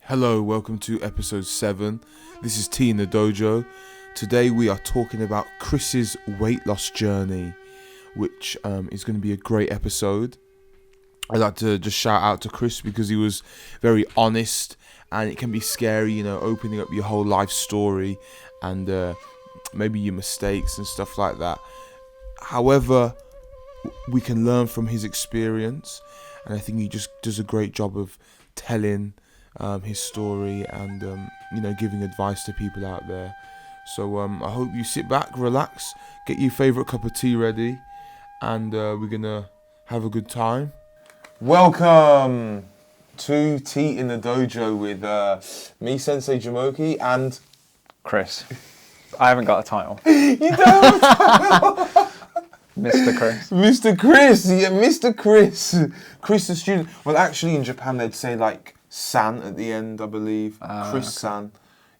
Hello, welcome to episode 7. This is T in the Dojo. Today we are talking about Chris's weight loss journey, which is going to be a great episode. I'd like to just shout out to Chris because he was very honest, and it can be scary, you know, opening up your whole life story and maybe your mistakes and stuff like that. However, we can learn from his experience, and I think he just does a great job of telling his story and giving advice to people out there. So I hope you sit back, relax, get your favourite cup of tea ready, and we're gonna have a good time. Welcome to Tea in the Dojo with me, Sensei Jamoki, and Chris. I haven't got a title. You don't have a title. Mr. Chris. Mr. Chris, yeah, Mr. Chris. Chris the student. Well, actually in Japan they'd say like san at the end, I believe. Chris-san.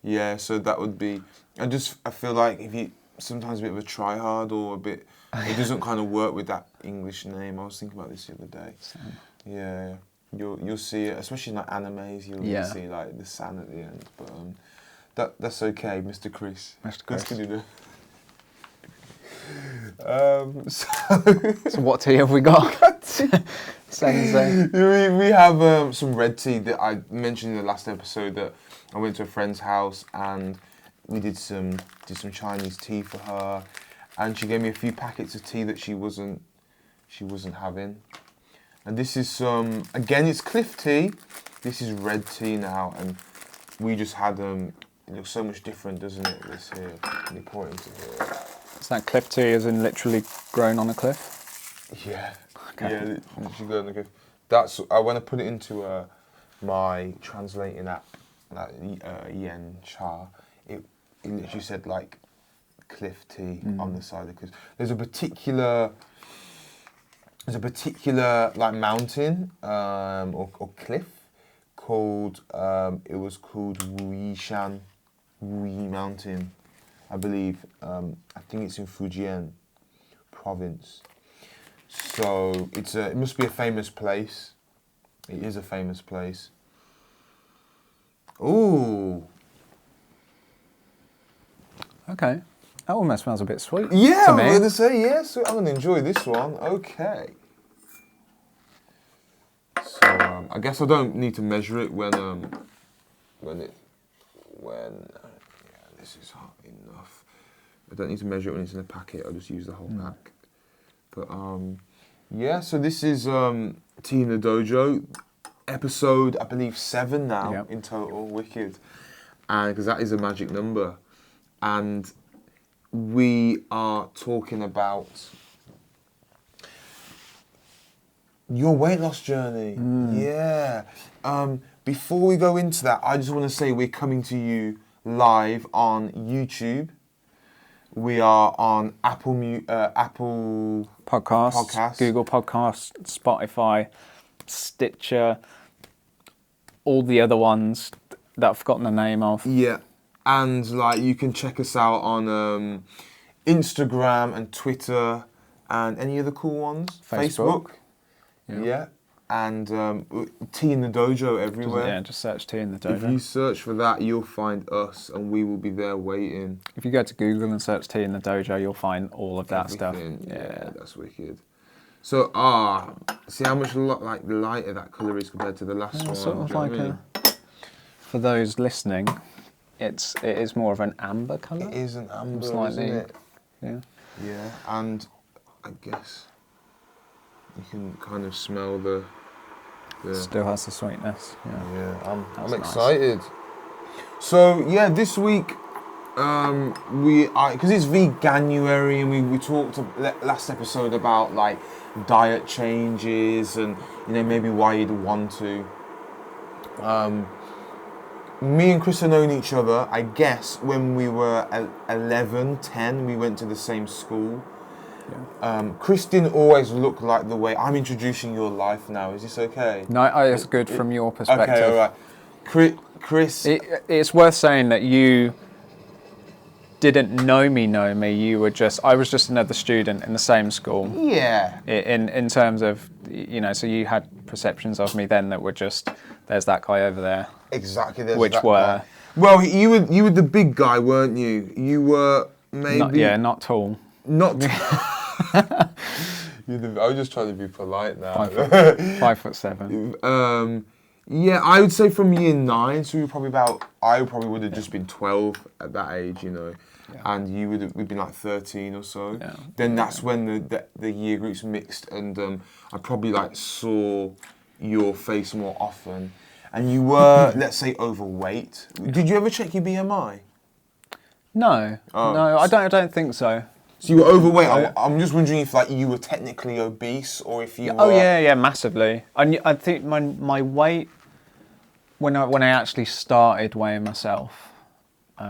Yeah, so that would be... I feel like if you... Sometimes a bit of a try-hard or a bit... It doesn't kind of work with that English name. I was thinking about this the other day. San. Yeah, you'll see it, especially in like animes, you'll see like the san at the end. But that's okay, Mr. Chris. Mr. Chris. Good to do. So what tea have we got? Sensei. We have some red tea that I mentioned in the last episode, that I went to a friend's house and we did some Chinese tea for her, and she gave me a few packets of tea that she wasn't having. And this is again, it's Cliff tea. This is red tea now, and we just had it looks so much different, doesn't it? This here, and you pour it into here. Is that cliff tea as in literally grown on a cliff? Yeah. Okay. Yeah, literally grown on a cliff. That's when I put it into my translating app, that yen cha, it literally said like cliff tea on the side of the cliff. There's a particular like mountain or cliff called it was called Wui Mountain, I believe. I think it's in Fujian province. So it must be a famous place. It is a famous place. Ooh. Okay. That almost smells a bit sweet. Yeah, to I'm me. going to say yes. I'm going to enjoy this one. Okay. So I guess I don't need to measure it when this is hot enough. I don't need to measure it when it's in a packet. I'll just use the whole pack. But yeah. So this is Tea in the Dojo, episode I believe 7 now in total. Wicked, and because that is a magic number, and we are talking about your weight loss journey. Yeah. Before we go into that, I just want to say we're coming to you live on YouTube. We are on Apple Podcasts, Google Podcasts, Spotify, Stitcher, all the other ones that I've forgotten the name of. Yeah. And like you can check us out on Instagram and Twitter and any other cool ones. Facebook. Yeah. And Tea in the Dojo everywhere. Just search Tea in the Dojo. If you search for that, you'll find us, and we will be there waiting. If you go to Google and search Tea in the Dojo, you'll find all of that stuff. Yeah, that's wicked. So, see how much like lighter that colour is compared to the last one. Sort of like for those listening, it is more of an amber colour. It is an amber, slightly, isn't it? Yeah. Yeah, and I guess you can kind of smell the Still has the sweetness. Yeah, I'm nice. excited. So yeah, this week because it's Veganuary, and we talked last episode about like diet changes and maybe why you'd want to. Me and Chris have known each other, I guess, when we were 11, 10, we went to the same school. Yeah. Chris didn't always look like the way... I'm introducing your life now, is this okay? No, it's good from your perspective. Okay, alright. Chris... It's worth saying that you didn't know me. I was just another student in the same school. Yeah. In terms of, so you had perceptions of me then that were just, there's that guy over there. Exactly. There's which that were guy. Well, you were the big guy, weren't you? You were maybe not tall. not. I was just trying to be polite now. 5'7". Yeah, I would say from year 9, so we were probably I probably would have just been 12 at that age, you know, and we'd been like 13 or so. Yeah. Then that's when the year groups mixed, and I probably like saw your face more often, and you were, let's say, overweight. Did you ever check your BMI? No, no, I don't think so. So you were overweight. I'm just wondering if like you were technically obese, or if you were... Oh yeah, massively. I think my weight when I actually started weighing myself,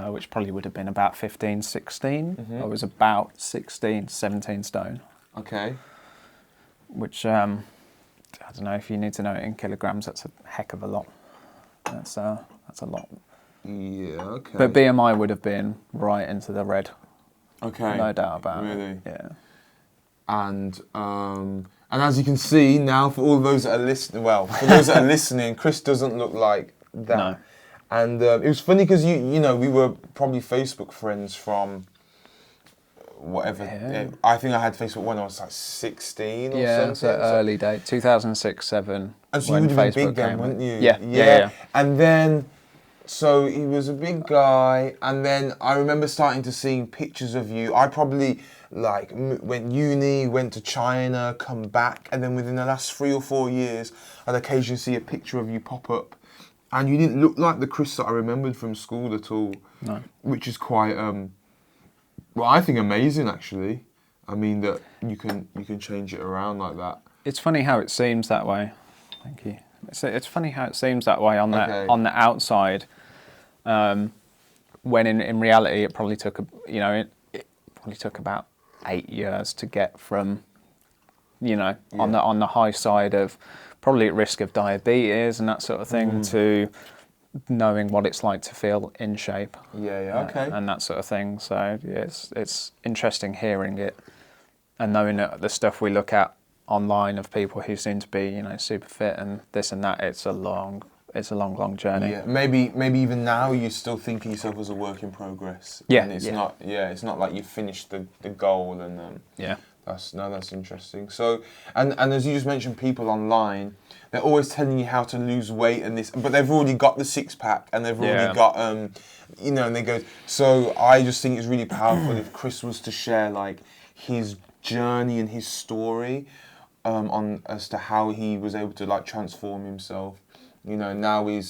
which probably would have been about 15, 16. I was about 16, 17 stone. Okay. Which I don't know if you need to know it in kilograms. That's a heck of a lot. That's a lot. Yeah. Okay. But BMI would have been right into the red. Okay. No doubt about it. Really? Yeah. And as you can see now, for all those that are listening, for those that are listening, Chris doesn't look like that. No. And it was funny because you know we were probably Facebook friends from whatever. Yeah. I think I had Facebook when I was like 16 or something. Yeah, so early day, 2006, 7. And so you would have been big then, wouldn't you? Yeah. And then, so he was a big guy, and then I remember starting to seeing pictures of you. I probably like went uni, went to China, come back, and then within the last 3 or 4 years, I'd occasionally see a picture of you pop up, and you didn't look like the Chris that I remembered from school at all. No. Which is quite, well, I think amazing actually. I mean that you can change it around like that. It's funny how it seems that way. Thank you. It's funny how it seems that way on the outside, when in reality it probably took it probably took about 8 years to get from, on the high side of probably at risk of diabetes and that sort of thing to knowing what it's like to feel in shape. Okay. And that sort of thing. So yeah, it's interesting hearing it and knowing that the stuff we look at online of people who seem to be, super fit and this and that. It's a long journey. Yeah, maybe even now you still think of yourself as a work in progress. Yeah, and it's not like you finished the goal and that's interesting. So and as you just mentioned, people online, they're always telling you how to lose weight and this, but they've already got the 6-pack and they've already got and they go. So I just think it's really powerful if Chris was to share like his journey and his story on as to how he was able to like transform himself. Now you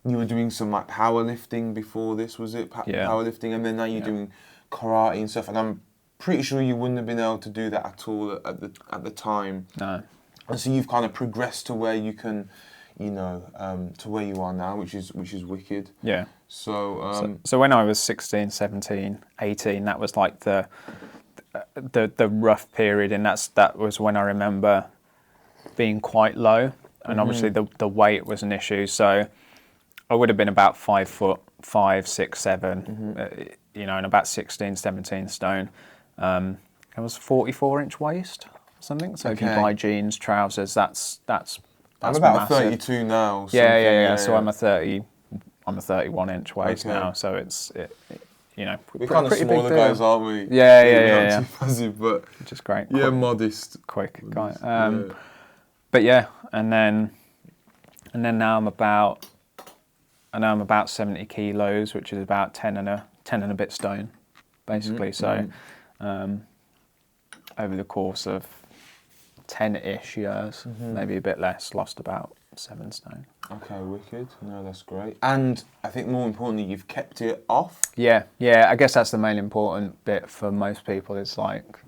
were doing some like powerlifting before this, was it? Powerlifting, and then now you're doing karate and stuff. And I'm pretty sure you wouldn't have been able to do that at all at the time. No. And so you've kind of progressed to where you can, to where you are now, which is wicked. Yeah. So so when I was 16, 17, 18, that was like the rough period, and that was when I remember being quite low. And obviously the weight was an issue, so I would have been about 5'5", 6, 7, and about 16, 17 stone. It was 44-inch waist or something. So if you buy jeans, trousers, that's I'm about massive. 32 now. Yeah. So I'm a 31-inch waist now. So we're kind of smaller guys, aren't we? Yeah. Not too massive, but which is great. Yeah, modest. Quick guy. But yeah, and then now I'm about 70 kilos, which is about 10 and a bit stone, basically. So over the course of 10-ish years, maybe a bit less, lost about 7 stone. Okay, wicked. No, that's great. And I think more importantly, you've kept it off. Yeah. I guess that's the main important bit for most people. It's like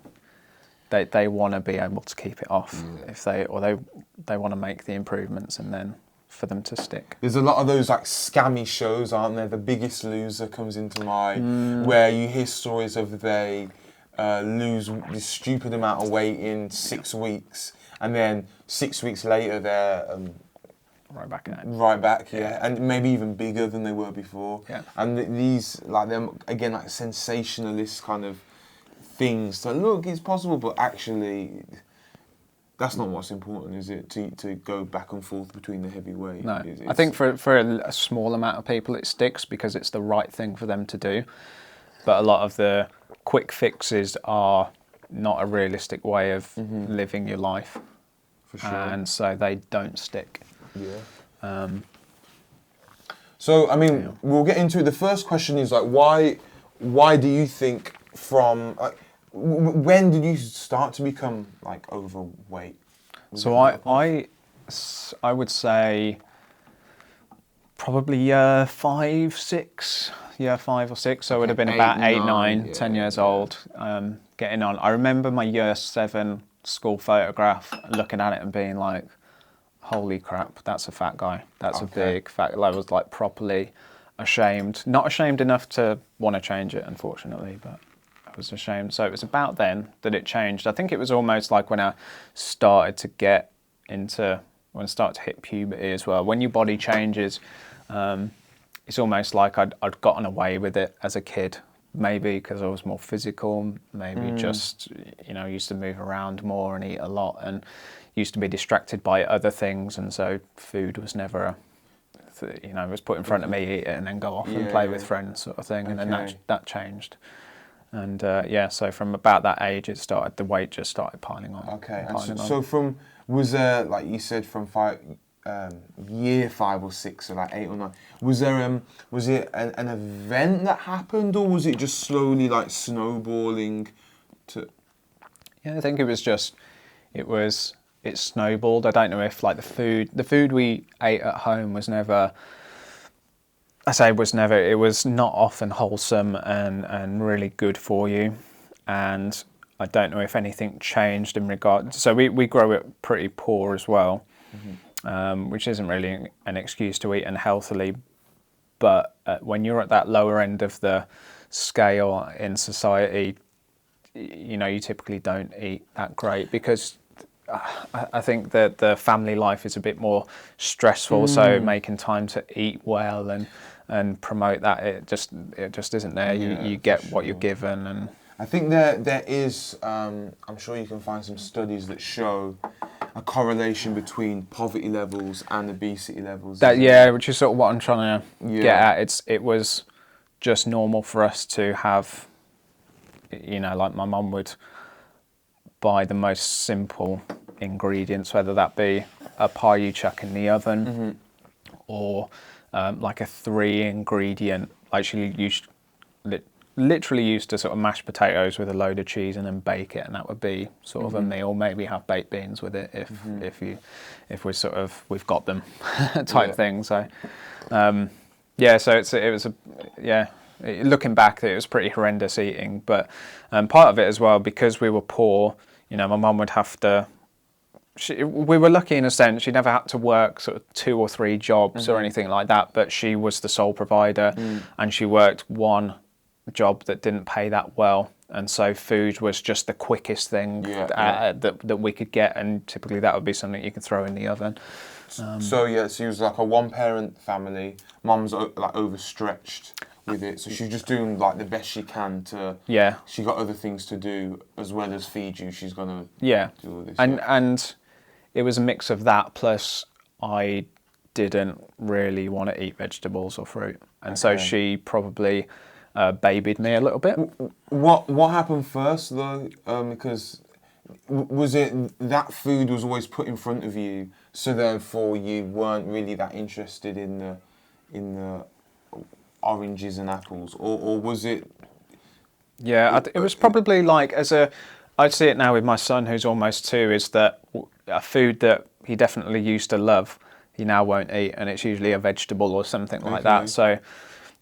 they want to be able to keep it off if they want to make the improvements and then for them to stick. There's a lot of those like scammy shows, aren't there? The Biggest Loser comes into mind, where you hear stories of they lose this stupid amount of weight in 6 weeks, and then 6 weeks later they're right back, and maybe even bigger than they were before. Yeah. And these like them again, like sensationalist kind of things. So look, it's possible, but actually, that's not what's important, is it? To go back and forth between the heavyweight. No, I think for a small amount of people it sticks because it's the right thing for them to do. But a lot of the quick fixes are not a realistic way of living your life. For sure. And so they don't stick. Yeah. So, I mean, we'll get into it. The first question is, like, why do you think when did you start to become, like, overweight? So I would say probably year 5 or 6. So I would have been about 8, 9, 10 years old, getting on. I remember my year 7 school photograph, looking at it and being like, holy crap, that's a fat guy. That's a big fat guy. I was like properly ashamed. Not ashamed enough to want to change it, unfortunately, but I was ashamed. So it was about then that it changed. I think it was almost like when I started to when I started to hit puberty as well. When your body changes, it's almost like I'd gotten away with it as a kid. Maybe because I was more physical, maybe just, used to move around more and eat a lot and used to be distracted by other things. And so food was never, it was put in front of me, eat it and then go off and play with friends sort of thing. And then that changed. And so from about that age, the weight just started piling on. Okay, so was there, like you said, from year 5 or 6, so like 8 or 9, was it an event that happened, or was it just slowly like snowballing to? Yeah, I think it snowballed. I don't know if like the food we ate at home was never, it was not often wholesome and really good for you. And I don't know if anything changed in regard. So we grow up pretty poor as well, which isn't really an excuse to eat unhealthily. But when you're at that lower end of the scale in society, you typically don't eat that great because I think that the family life is a bit more stressful. So making time to eat well and promote that, it just isn't there. You get what you're given. And I think there is, I'm sure you can find some studies that show a correlation between poverty levels and obesity levels. Which is sort of what I'm trying to get at. It was just normal for us to have, like my mum would buy the most simple ingredients, whether that be a pie you chuck in the oven or like a 3-ingredient, like she literally used to sort of mash potatoes with a load of cheese and then bake it, and that would be sort of a meal. Maybe have baked beans with it if we've got them type thing. So looking back, it was pretty horrendous eating. But part of it as well, because we were poor, my mum would have to. We were lucky in a sense. She never had to work sort of 2 or 3 jobs or anything like that. But she was the sole provider, and she worked one job that didn't pay that well, and so food was just the quickest thing that we could get, and typically that would be something you could throw in the oven. So it was like a 1-parent family. Mum's like overstretched with it, so she's just doing like the best she can to. Yeah. She got other things to do as well as feed you. She's gonna. Do all this. And it was a mix of that, plus I didn't really want to eat vegetables or fruit, and so she probably babied me a little bit. What happened first though? Because was it that food was always put in front of you, so therefore you weren't really that interested in the oranges and apples, or was it? Yeah, it was probably like I'd see it now with my son who's almost 2, is that a food that he definitely used to love, he now won't eat, and it's usually a vegetable or something like that. So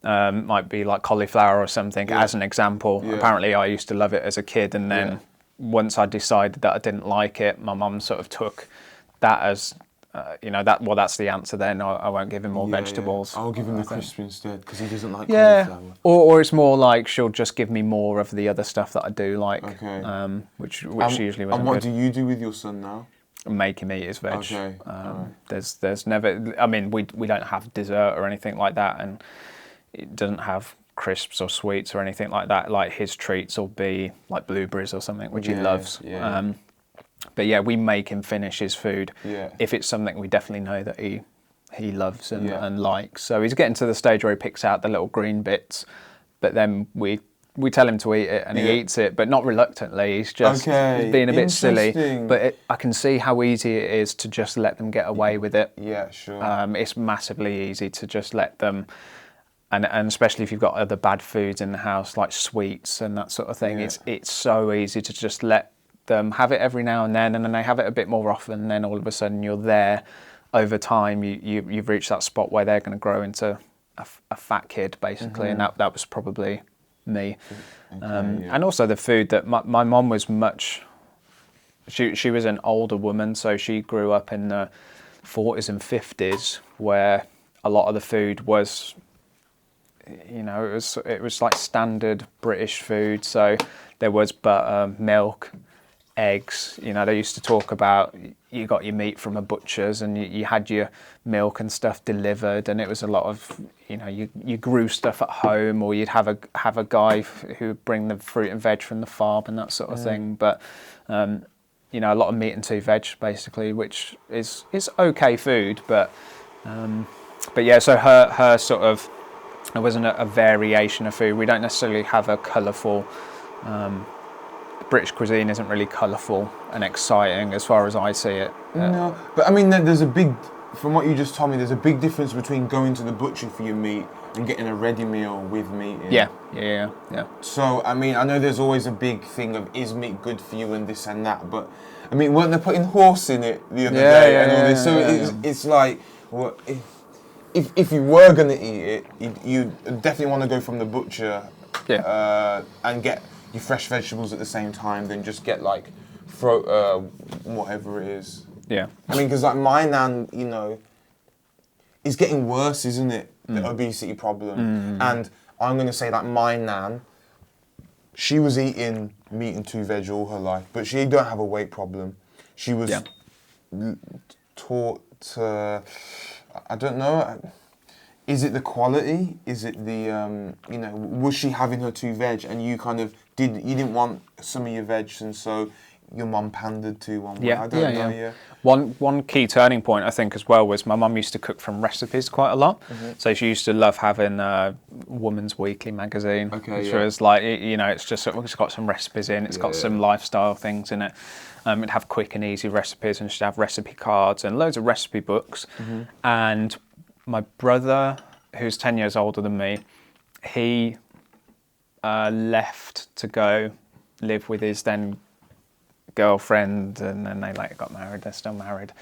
might be like cauliflower or something as an example. Apparently I used to love it as a kid, and then once I decided that I didn't like it, my mum sort of took that as that's the answer then. I won't give him more vegetables. I'll give him the crisp instead because he doesn't like cauliflower. Or it's more like she'll just give me more of the other stuff that I do like, which usually wasn't. And what good. do you do with your son now? Make him eat his veg. Okay. There's never. I mean, we don't have dessert or anything like that, and it doesn't have crisps or sweets or anything like that. Like his treats will be like blueberries or something, which he loves. But yeah, we make him finish his food Yeah. if it's something we definitely know that he loves and, Yeah. and likes. So he's getting to the stage where he picks out the little green bits, but then we tell him to eat it and he eats it, but not reluctantly. He's just he's being a bit silly. But I can see how easy it is to just let them get away with it. Yeah, sure. It's massively easy to just let them, and especially if you've got other bad foods in the house like sweets and that sort of thing. Yeah. It's so easy to just let them have it every now and then they have it a bit more often, and then all of a sudden you're there. Over time, you've reached that spot where they're going to grow into a fat kid, basically, and that was probably me. And also the food that my mom was much. She was an older woman, so she grew up in the 40s and 50s, where a lot of the food was, it was like standard British food. So there was butter, milk, eggs. They used to talk about you got your meat from a butcher's and you had your milk and stuff delivered, and it was a lot of you grew stuff at home, or you'd have a guy who would bring the fruit and veg from the farm and that sort of thing. But a lot of meat and 2 veg basically, which is okay food, but yeah. So her sort of, it wasn't a variation of food. We don't necessarily have a colourful. British cuisine isn't really colourful and exciting as far as I see it. No, but I mean, there's a big, from what you just told me, there's a big difference between going to the butcher for your meat and getting a ready meal with meat in. Yeah. So, I mean, I know there's always a big thing of, is meat good for you and this and that, but, I mean, weren't they putting horse in it the other day and all this? So it's like, well, if you were going to eat it, you definitely want to go from the butcher and get your fresh vegetables at the same time than just get like whatever it is. Yeah. I mean, because like my nan, is getting worse, isn't it? The obesity problem. And I'm going to say that my nan, she was eating meat and 2 veg all her life, but she don't have a weight problem. She was taught to, I don't know, is it the quality? Is it the, was she having her 2 veg and you kind of you didn't want some of your veg, and so your mum pandered to one way? I don't know. One key turning point, I think, as well, was my mum used to cook from recipes quite a lot. So she used to love having Woman's Weekly magazine, which was like, it's just it's got some recipes in, it's got some lifestyle things in it. It'd have quick and easy recipes, and she'd have recipe cards and loads of recipe books. And my brother, who's 10 years older than me, he left to go live with his then girlfriend, and then they got married. They're still married.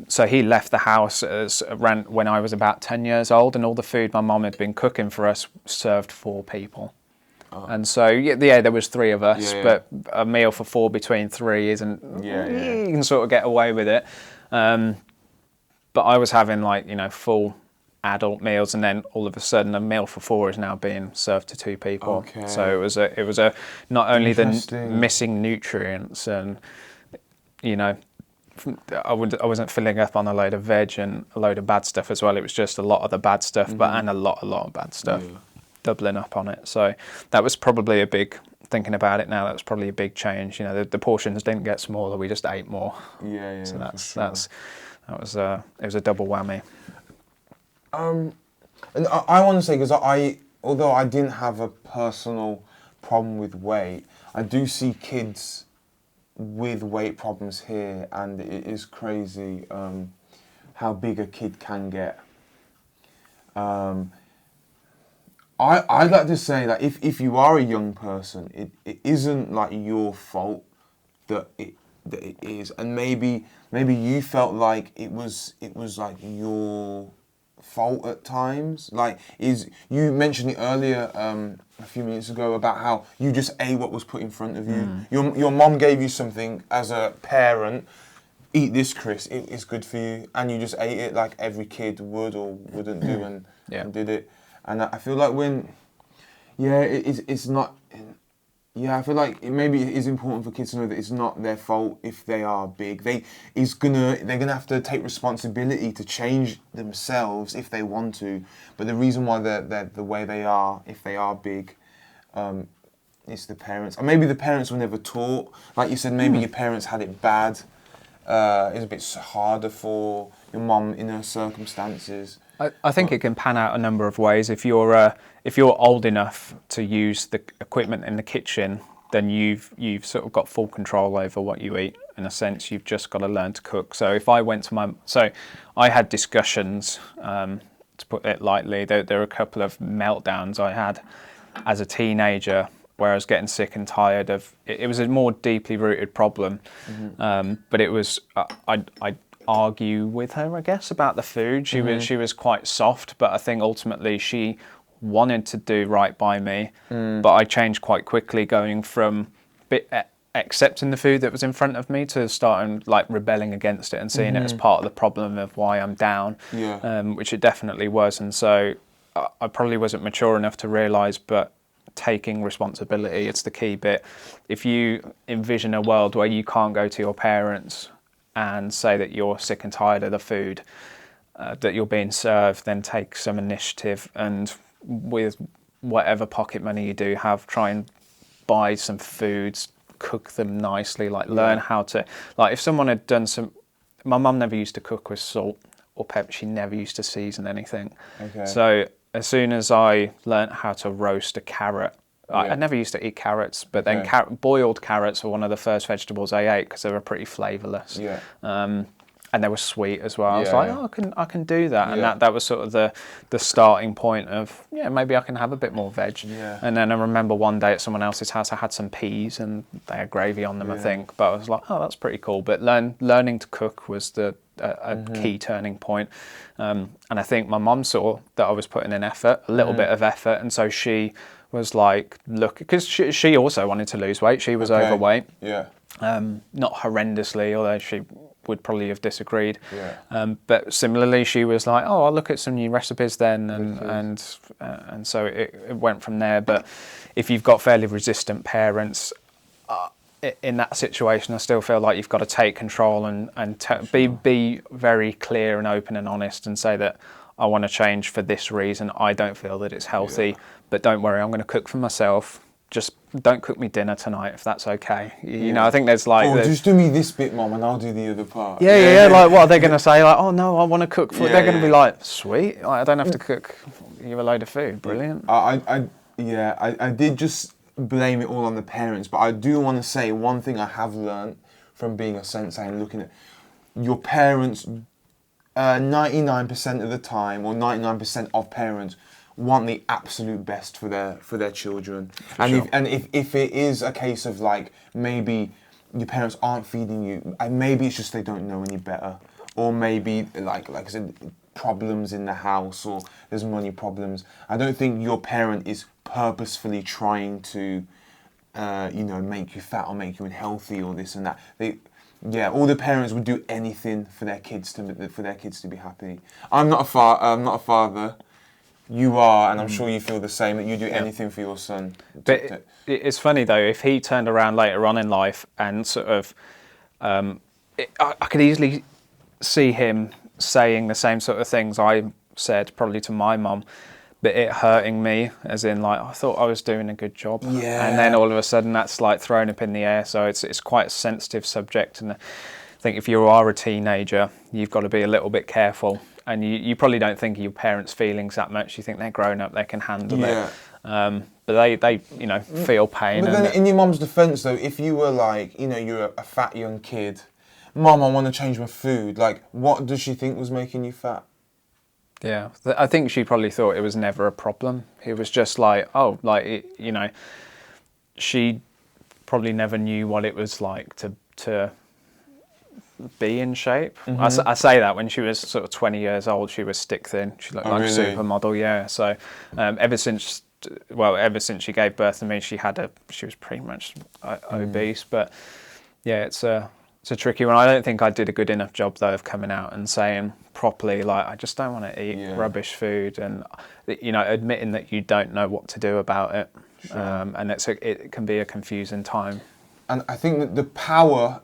So he left the house when I was about 10 years old, and all the food my mum had been cooking for us served 4 people. And so there was 3 of us, but a meal for 4 between 3 isn't. You can sort of get away with it. But I was having full adult meals, and then all of a sudden a meal for 4 is now being served to 2 people. Okay. So it was a not only the missing nutrients, and I wasn't filling up on a load of veg and a load of bad stuff as well. It was just a lot of the bad stuff, and a lot of bad stuff doubling up on it. So that was probably a big. Thinking about it now, that was probably a big change. The portions didn't get smaller; we just ate more. So it was a double whammy. And I want to say, because although I didn't have a personal problem with weight, I do see kids with weight problems here, and it is crazy how big a kid can get. I'd like to say that if you are a young person, it isn't like your fault that it is, and maybe you felt like it was like your fault at times. Like, you mentioned it earlier a few minutes ago about how you just ate what was put in front of you. Your mom gave you something as a parent. Eat this, Chris. It's good for you, and you just ate it like every kid would or wouldn't do, and did it. And I feel like it's not. Yeah, I feel like maybe it is important for kids to know that it's not their fault if they are big. They're gonna have to take responsibility to change themselves if they want to. But the reason why they're the way they are, if they are big, it's the parents. And maybe the parents were never taught. Like you said, maybe your parents had it bad. It's a bit harder for your mum in her circumstances. I think it can pan out a number of ways. If you're old enough to use the equipment in the kitchen, then you've sort of got full control over what you eat. In a sense, you've just got to learn to cook. So if I went to I had discussions. To put it lightly, there were a couple of meltdowns I had as a teenager where I was getting sick and tired of. It was a more deeply rooted problem, but it was I'd argue with her, I guess, about the food. She was quite soft, but I think ultimately she wanted to do right by me. But I changed quite quickly, going from accepting the food that was in front of me to starting like rebelling against it and seeing it as part of the problem of why I'm down, which it definitely was. And so I probably wasn't mature enough to realise, but taking responsibility, it's the key bit. If you envision a world where you can't go to your parents and say that you're sick and tired of the food that you're being served, then take some initiative, and with whatever pocket money you do have, try and buy some foods, cook them nicely, like learn how to, like if someone had done some, my mum never used to cook with salt or pepper, she never used to season anything. So as soon as I learnt how to roast a carrot, I never used to eat carrots, but then boiled carrots were one of the first vegetables I ate because they were pretty flavourless. And they were sweet as well. I was like, oh, I can do that. And that was sort of the starting point of, maybe I can have a bit more veg. And then I remember one day at someone else's house, I had some peas and they had gravy on them, I think. But I was like, oh, that's pretty cool. But learning to cook was a key turning point. And I think my mum saw that I was putting in effort, a little bit of effort. And so she was like, look, because she also wanted to lose weight. She was overweight. Not horrendously, although she would probably have disagreed. But similarly, she was like, oh, I'll look at some new recipes then. And so it went from there. But if you've got fairly resistant parents, in that situation, I still feel like you've got to take control and be very clear and open and honest and say that I want to change for this reason. I don't feel that it's healthy, but don't worry, I'm going to cook for myself. Just don't cook me dinner tonight if that's okay. You know, I think there's like... just do me this bit, Mum, and I'll do the other part. Like what are they going to say? Like, oh no, I want to cook for... They're going to be like, sweet, I don't have to cook you a load of food. Brilliant. I did just blame it all on the parents, but I do want to say one thing I have learned from being a sensei and looking at your parents, 99% of the time, or 99% of parents want the absolute best for their children. If it is a case of like maybe your parents aren't feeding you, and maybe it's just they don't know any better, or maybe like I said, problems in the house, or there's money problems. I don't think your parent is purposefully trying to make you fat or make you unhealthy or this and that. All the parents would do anything for their kids to be happy. I'm not a father. You are, and I'm sure you feel the same, that you do anything for your son. But it's funny though, if he turned around later on in life and sort of, I could easily see him saying the same sort of things I said probably to my mum, but it hurting me, as in like, I thought I was doing a good job. And then all of a sudden that's like thrown up in the air. So it's quite a sensitive subject. And I think if you are a teenager, you've got to be a little bit careful. And you probably don't think of your parents' feelings that much. You think they're grown up, they can handle it. But they feel pain. But then in your mum's defence though, if you were like, you're a fat young kid, Mum, I want to change my food. Like, what does she think was making you fat? Yeah, I think she probably thought it was never a problem. It was just like, she probably never knew what it was like to be in shape. I say that when she was sort of 20 years old, she was stick thin. She looked like a supermodel, So ever since she gave birth to me, she was pretty much obese. But yeah, it's a tricky one. I don't think I did a good enough job though of coming out and saying properly, like, I just don't want to eat rubbish food, and admitting that you don't know what to do about it. And it can be a confusing time. And I think that the power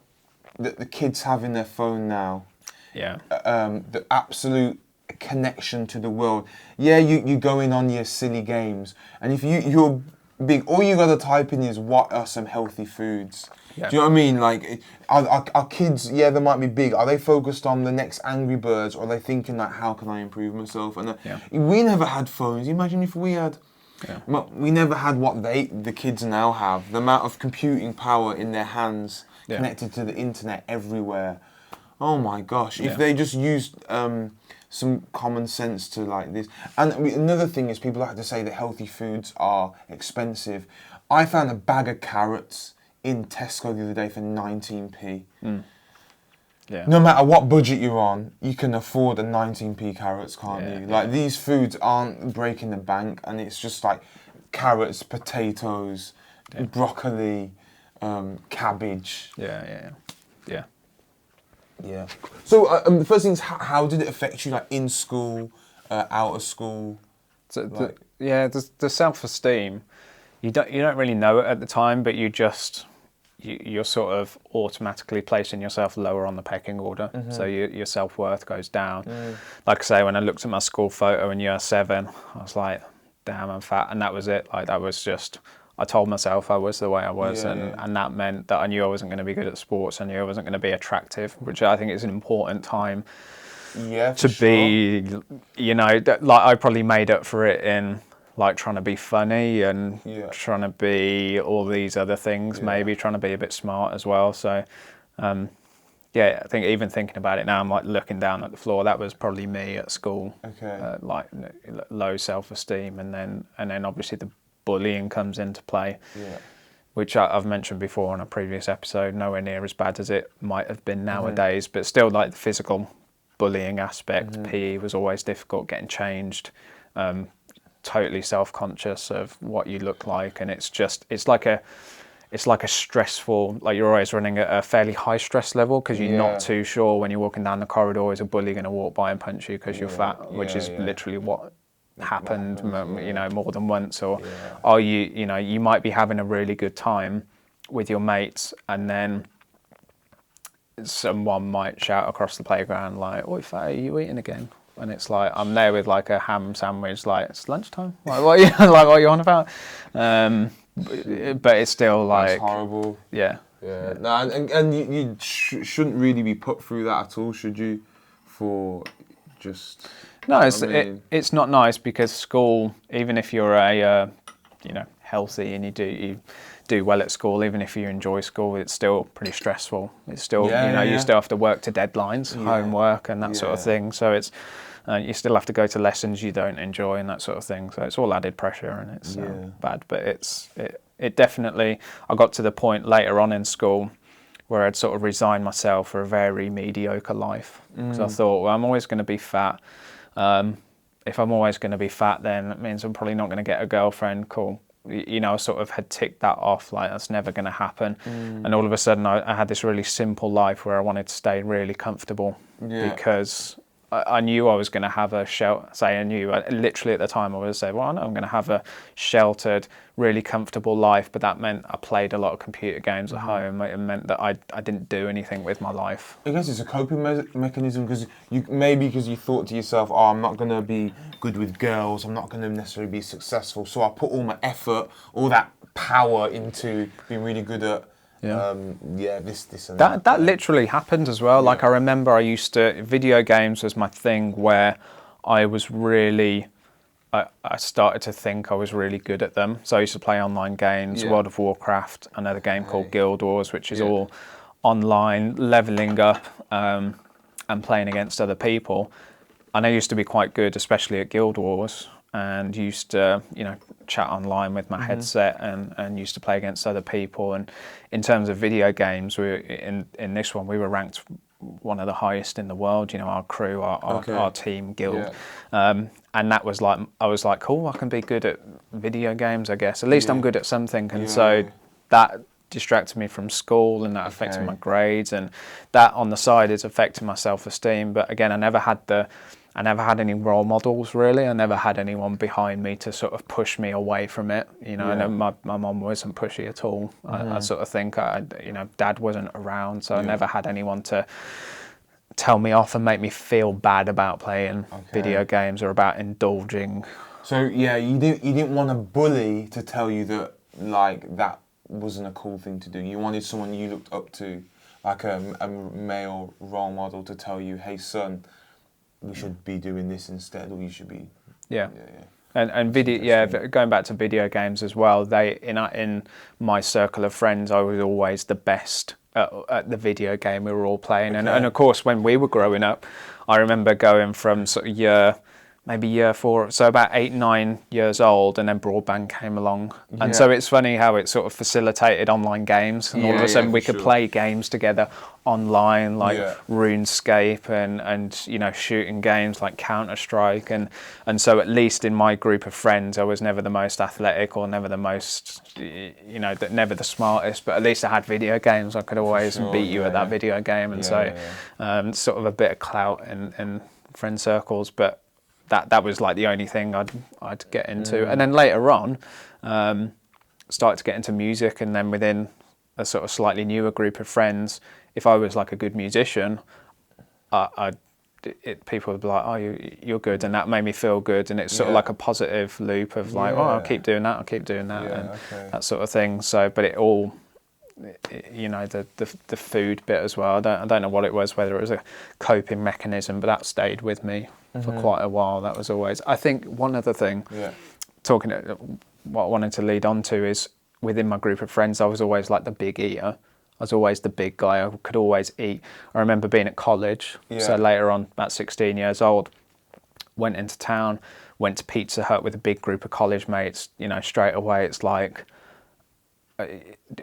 that the kids have in their phone now, the absolute connection to the world. You go in on your silly games, and if you're big. All you gotta type in is what are some healthy foods. Yeah. Do you know what I mean? Like, are kids? Yeah, they might be big. Are they focused on the next Angry Birds, or are they thinking like, how can I improve myself? And we never had phones. Imagine if we had. Yeah. We never had what the kids now have. The amount of computing power in their hands, connected to the internet everywhere. Oh my gosh! If they just used some common sense to like this. And another thing is, people like to say that healthy foods are expensive. I found a bag of carrots in Tesco the other day for 19p. Yeah. No matter what budget you're on, you can afford a 19p carrots, can't you? Like, these foods aren't breaking the bank, and it's just like carrots, potatoes, broccoli, cabbage. Yeah. So the first thing is, how did it affect you, like in school, out of school? So the self-esteem, you don't really know it at the time, but you're sort of automatically placing yourself lower on the pecking order. So your self-worth goes down. Like I say, when I looked at my school photo in year 7, I was like, damn, I'm fat. And that was it. Like, that was just, I told myself I was the way I was. And that meant that I knew I wasn't going to be good at sports. I knew I wasn't going to be attractive, which I think is an important time to be, like, I probably made up for it in like trying to be funny and trying to be all these other things, maybe trying to be a bit smart as well. So, I think even thinking about it now, I'm like looking down at the floor. That was probably me at school. Okay. Like low self-esteem, and then obviously the bullying comes into play. Yeah. Which I've mentioned before on a previous episode. Nowhere near as bad as it might have been nowadays, but still, like, the physical bullying aspect. PE was always difficult, getting changed. Totally self-conscious of what you look like, and it's like a stressful, like, you're always running at a fairly high stress level, because you're not too sure when you're walking down the corridor, is a bully going to walk by and punch you because you're fat, which is literally what happened, more than once. Or are you might be having a really good time with your mates, and then someone might shout across the playground like, "Oi, fat, are you eating again?" And it's like, I'm there with like a ham sandwich, like, it's lunchtime. Like, what are you on about? But it's still like, that's horrible. Yeah. No, and you shouldn't really be put through that at all, should you? For just no, it's not nice, because school, even if you're a healthy and you do well at school, even if you enjoy school, it's still pretty stressful. It's still you still have to work to deadlines, homework, and that sort of thing. So it's you still have to go to lessons you don't enjoy and that sort of thing. So it's all added pressure, and it's bad. But it definitely, I got to the point later on in school where I'd sort of resigned myself for a very mediocre life, because I thought, well, I'm always going to be fat. If I'm always going to be fat, then that means I'm probably not going to get a girlfriend. Cool. I sort of had ticked that off, like, that's never going to happen. And all of a sudden I had this really simple life where I wanted to stay really comfortable, because I knew I was going to have a literally at the time I would say, well, I know I'm going to have a sheltered, really comfortable life, but that meant I played a lot of computer games at home. It meant that I didn't do anything with my life. I guess it's a coping mechanism, because you thought to yourself, oh, I'm not going to be good with girls, I'm not going to necessarily be successful, so I put all my effort, all that power into being really good at this and that. That literally happened as well. Like, I remember video games was my thing, where I was really, I started to think I was really good at them. So I used to play online games, World of Warcraft, another game called Guild Wars, which is all online, leveling up and playing against other people. And I used to be quite good, especially at Guild Wars, and used to, chat online with my headset and used to play against other people. And in terms of video games, in this one, we were ranked one of the highest in the world, our crew, our team, guild. And that was like, I was like, cool, I can be good at video games, I guess. At least I'm good at something. And so that distracted me from school, and that affected my grades, and that on the side is affecting my self-esteem. But again, I never had any role models, really. I never had anyone behind me to sort of push me away from it. I know my mum wasn't pushy at all. I sort of think, Dad wasn't around, so I never had anyone to tell me off and make me feel bad about playing video games or about indulging So yeah, you didn't want a bully to tell you that like that wasn't a cool thing to do. You wanted someone you looked up to, like a male role model, to tell you, "Hey son, we should be doing this instead, or you should be." Yeah. Yeah. And video, going back to video games as well. In my circle of friends, I was always the best at the video game we were all playing. Okay. And of course, when we were growing up, I remember going from sort of year 4, so about 8, 9 years old, and then broadband came along. And so it's funny how it sort of facilitated online games, and all of a sudden we could play games together online, like RuneScape and you know, shooting games like Counter-Strike, and so at least in my group of friends I was never the most athletic or never the most, you know, never the smartest, but at least I had video games. I could always beat you at that video game, and sort of a bit of clout in friend circles, but that was like the only thing I'd get into. And then later on, started to get into music, and then within a sort of slightly newer group of friends, if I was like a good musician, people would be like, "Oh, you're good," and that made me feel good, and it's sort of like a positive loop of like, "Oh, I'll keep doing that, and that sort of thing." So, but it all, you know, the food bit as well. I don't know what it was, whether it was a coping mechanism, but that stayed with me for quite a while. That was always, I think, one other thing. What I wanted to lead on to is, within my group of friends, I was always like the big eater. I was always the big guy. I could always eat. I remember being at college, so later on, about 16 years old, went into town, went to Pizza Hut with a big group of college mates. You know, straight away it's like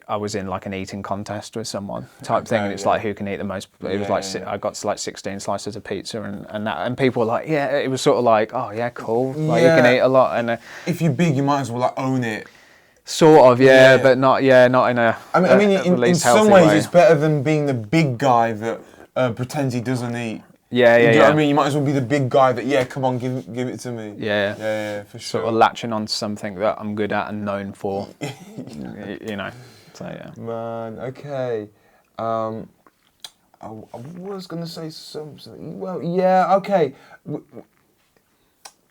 I was in like an eating contest with someone type thing, and it's like who can eat the most. It was like I got to like 16 slices of pizza, and people were like, yeah, it was sort of like, oh yeah, cool, like you can eat a lot, and if you're big, you might as well like own it. Sort of, but not in a. I mean, in some ways, it's better than being the big guy that pretends he doesn't eat. Do you know what I mean? You might as well be the big guy that, come on, give it to me. Yeah, for sure. Sort of latching on to something that I'm good at and known for. You know, so yeah. Man, okay. I was gonna say something. Well, yeah, okay.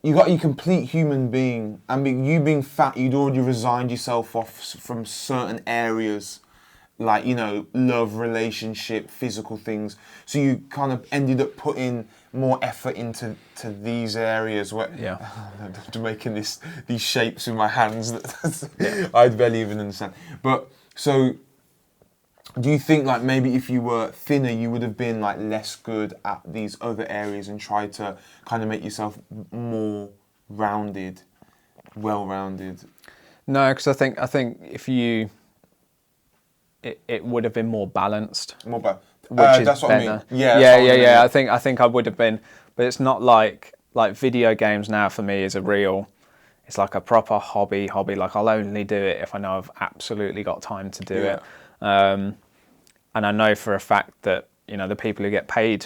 You got your complete human being, and you being fat, you'd already resigned yourself off from certain areas, like, you know, love, relationship, physical things. So you kind of ended up putting more effort into these areas where I'm making these shapes with my hands that I'd barely even understand. But so, do you think like maybe if you were thinner, you would have been like less good at these other areas and tried to kind of make yourself more rounded, well-rounded? No, because I think if you, it would have been more balanced. More balanced. Which is that's what better. I mean. Yeah. I think I would have been, but it's not like video games now for me is it's like a proper hobby. Like I'll only do it if I know I've absolutely got time to do it. And I know for a fact that, you know, the people who get paid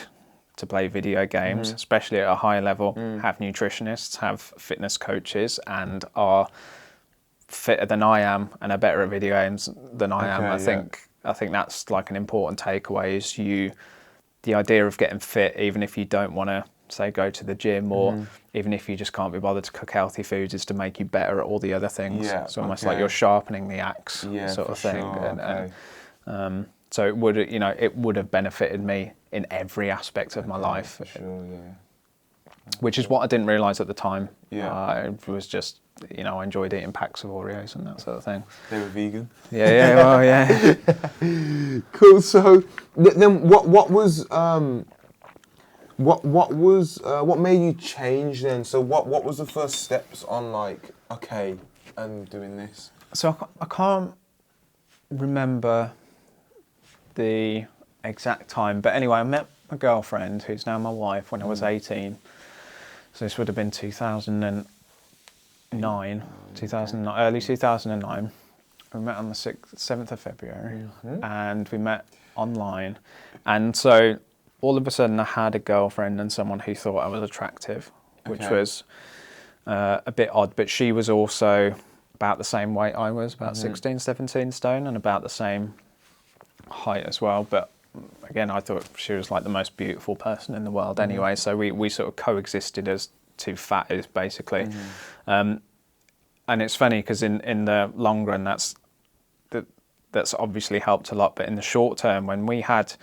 to play video games, especially at a high level, have nutritionists, have fitness coaches, and are fitter than I am and are better at video games than I am. I think that's like an important takeaway, is the idea of getting fit, even if you don't want to, say, go to the gym, or even if you just can't be bothered to cook healthy foods, is to make you better at all the other things. It's almost like you're sharpening the axe, sort of thing. And so it would have benefited me in every aspect of my life. For sure, Which is what I didn't realise at the time. It was just, you know, I enjoyed eating packs of Oreos and that sort of thing. They were vegan. Cool. So then, what made you change then? So what was the first steps on like, okay, I'm doing this? So I can't remember the exact time, but anyway, I met my girlfriend, who's now my wife, when I was 18. So this would have been 2009, early 2009. We met on the 7th of February, and we met online. And so all of a sudden I had a girlfriend and someone who thought I was attractive, which was a bit odd, but she was also about the same weight I was, about 16, 17 stone, and about the same height as well. But again, I thought she was like the most beautiful person in the world anyway, so we sort of coexisted as two fatties basically. And it's funny because in the long run, that's obviously helped a lot. But in the short term, when we had,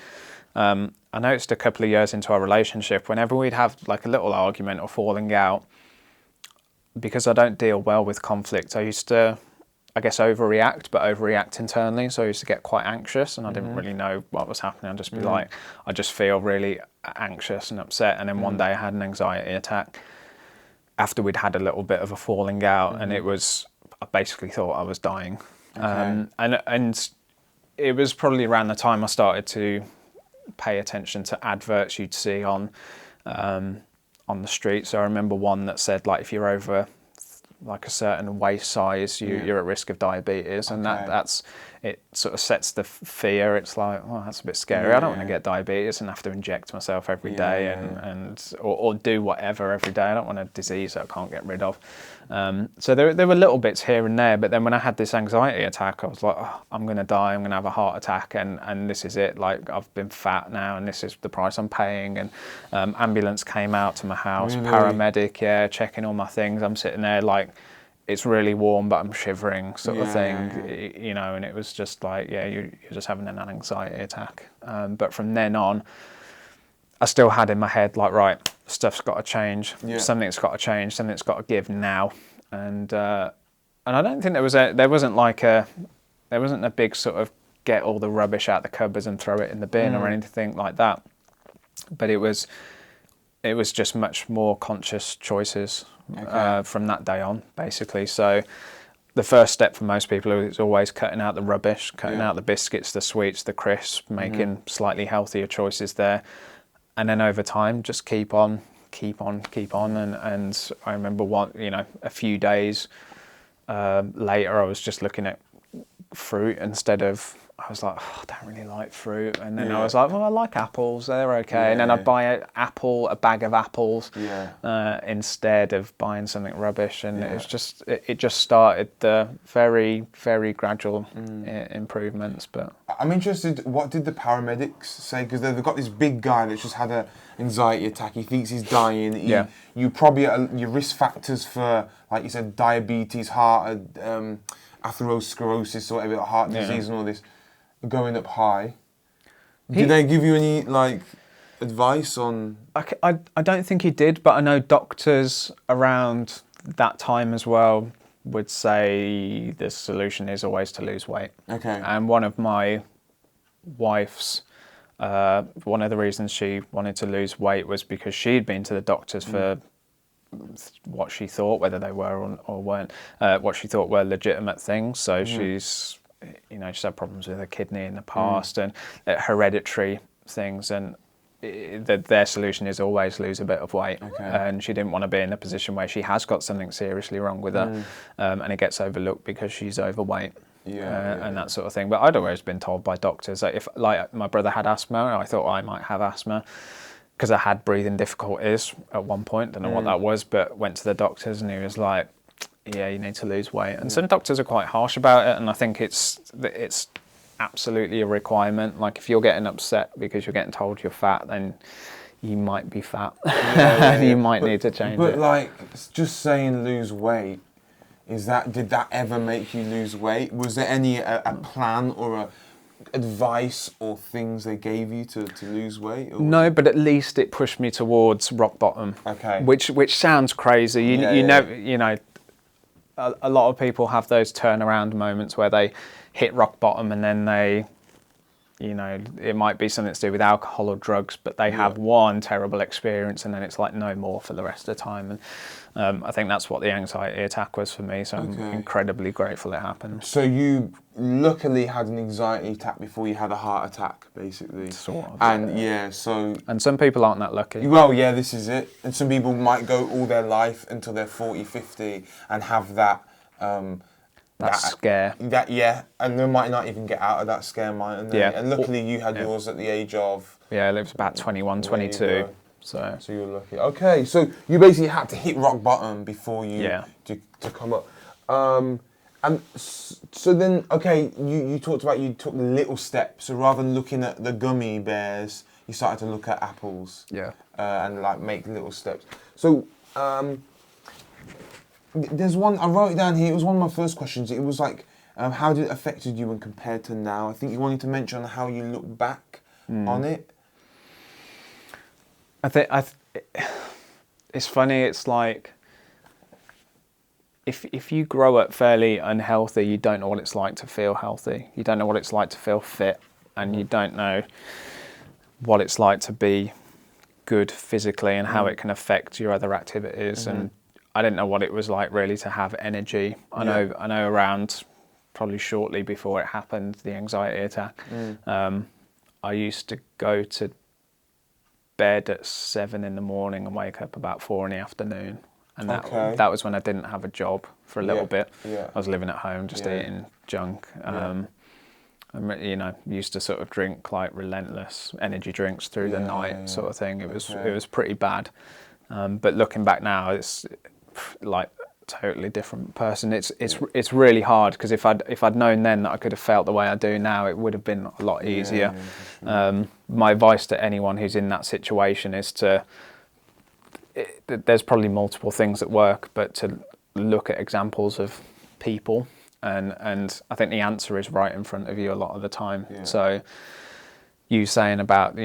I noticed a couple of years into our relationship, whenever we'd have like a little argument or falling out, because I don't deal well with conflict, I used to, I guess, overreact internally. So I used to get quite anxious, and I didn't really know what was happening. I'd just be like, I just feel really anxious and upset. And then one day I had an anxiety attack after we'd had a little bit of a falling out, and I basically thought I was dying. Okay. And it was probably around the time I started to pay attention to adverts you'd see on the street. So I remember one that said, like, if you're over like a certain waist size, you're at risk of diabetes, and that's it. Sort of sets the fear. It's like, well, that's a bit scary. I don't want to get diabetes and have to inject myself every day or do whatever every day. I don't want a disease that I can't get rid of. So there were little bits here and there, but then when I had this anxiety attack, I was like, oh, I'm going to die. I'm going to have a heart attack, and this is it. Like, I've been fat now, and this is the price I'm paying. And ambulance came out to my house, paramedic, checking all my things. I'm sitting there like, it's really warm, but I'm shivering, sort of thing, you know. And it was just like, you're just having an anxiety attack. But from then on, I still had in my head, like, right, stuff's got to change. Something's got to change. Something's got to give now. And I don't think there wasn't a big sort of get all the rubbish out the cupboards and throw it in the bin or anything like that. But it was just much more conscious choices from that day on, basically. So the first step for most people is always cutting out the rubbish, cutting out the biscuits, the sweets, the crisps, making slightly healthier choices there. And then over time, just keep on. And I remember a few days later, I was just looking at fruit instead of, I was like, oh, I don't really like fruit. And then I was like, well, I like apples, they're okay. And then I'd buy a bag of apples instead of buying something rubbish. And it just started the very, very gradual improvements. But I'm interested, what did the paramedics say? Because they've got this big guy that's just had an anxiety attack. He thinks he's dying. You probably, your risk factors for, like you said, diabetes, heart, atherosclerosis or whatever, heart disease and all this, going up high. Did they give you any, like, advice on? I don't think he did, but I know doctors around that time as well would say the solution is always to lose weight. Okay. And one of my wife's, one of the reasons she wanted to lose weight was because she'd been to the doctors for what she thought, whether they were or weren't, what she thought were legitimate things. So she's had problems with her kidney in the past and hereditary things, and their solution is always lose a bit of weight. And she didn't want to be in a position where she has got something seriously wrong with her, and it gets overlooked because she's overweight. And that sort of thing. But I'd always been told by doctors that if, like, my brother had asthma, I thought I might have asthma because I had breathing difficulties at one point. Don't know what that was, but went to the doctors and he was like, yeah, you need to lose weight. And some doctors are quite harsh about it, and I think it's absolutely a requirement. Like, if you're getting upset because you're getting told you're fat, then you might be fat. And you might need to change it. But like, just saying lose weight, did that ever make you lose weight? Was there any a plan or a advice or things they gave you to lose weight? Or no, but at least it pushed me towards rock bottom. Okay. Which sounds crazy. You know, a lot of people have those turnaround moments where they hit rock bottom and then they, it might be something to do with alcohol or drugs, but they have one terrible experience and then it's like no more for the rest of the time. And I think that's what the anxiety attack was for me. So I'm incredibly grateful it happened. So you luckily had an anxiety attack before you had a heart attack, basically. Sort of. And and some people aren't that lucky. Well, yeah, this is it. And some people might go all their life until they're 40, 50 and have that scare. And they might not even get out of that scare, mightn't they? And luckily you had yours at the age of... Yeah, it was about 21, 22. So you're lucky. Okay, so you basically had to hit rock bottom before you to come up. And so then, okay, you talked about you took little steps. So rather than looking at the gummy bears, you started to look at apples. Yeah. And like make little steps. So There's one, I wrote it down here, it was one of my first questions. It was like, how did it affected you when compared to now? I think you wanted to mention how you look back on it. I think it's funny. It's like if you grow up fairly unhealthy, you don't know what it's like to feel healthy. You don't know what it's like to feel fit, and you don't know what it's like to be good physically and how it can affect your other activities. And I didn't know what it was like really to have energy. I know around probably shortly before it happened, the anxiety attack. I used to go to bed at 7 in the morning and wake up about 4 in the afternoon. And that was when I didn't have a job for a little bit. I was living at home, just eating junk. I used to sort of drink like relentless energy drinks through the night, sort of thing. It was pretty bad. But looking back now, it's like totally different person. It's really hard because if I'd known then that I could have felt the way I do now, it would have been a lot easier. My advice to anyone who's in that situation is there's probably multiple things at work, but to look at examples of people, and I think the answer is right in front of you a lot of the time. So you saying about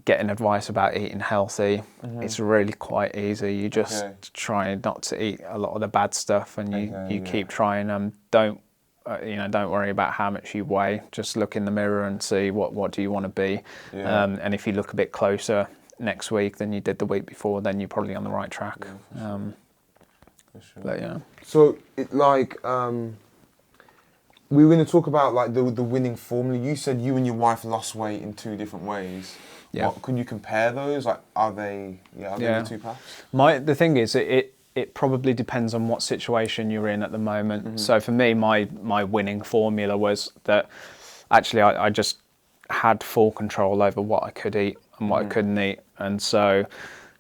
getting advice about eating healthy, it's really quite easy. You just try not to eat a lot of the bad stuff, and you keep trying. Don't worry about how much you weigh. Just look in the mirror and see what do you want to be. And if you look a bit closer next week than you did the week before, then you're probably on the right track. For sure. But yeah. So we were going to talk about like the winning formula. You said you and your wife lost weight in 2 different ways. Yeah. Can you compare those? Like, are they the 2 paths? The thing is, it probably depends on what situation you're in at the moment. So for me, my winning formula was that actually I just had full control over what I could eat and what I couldn't eat. And so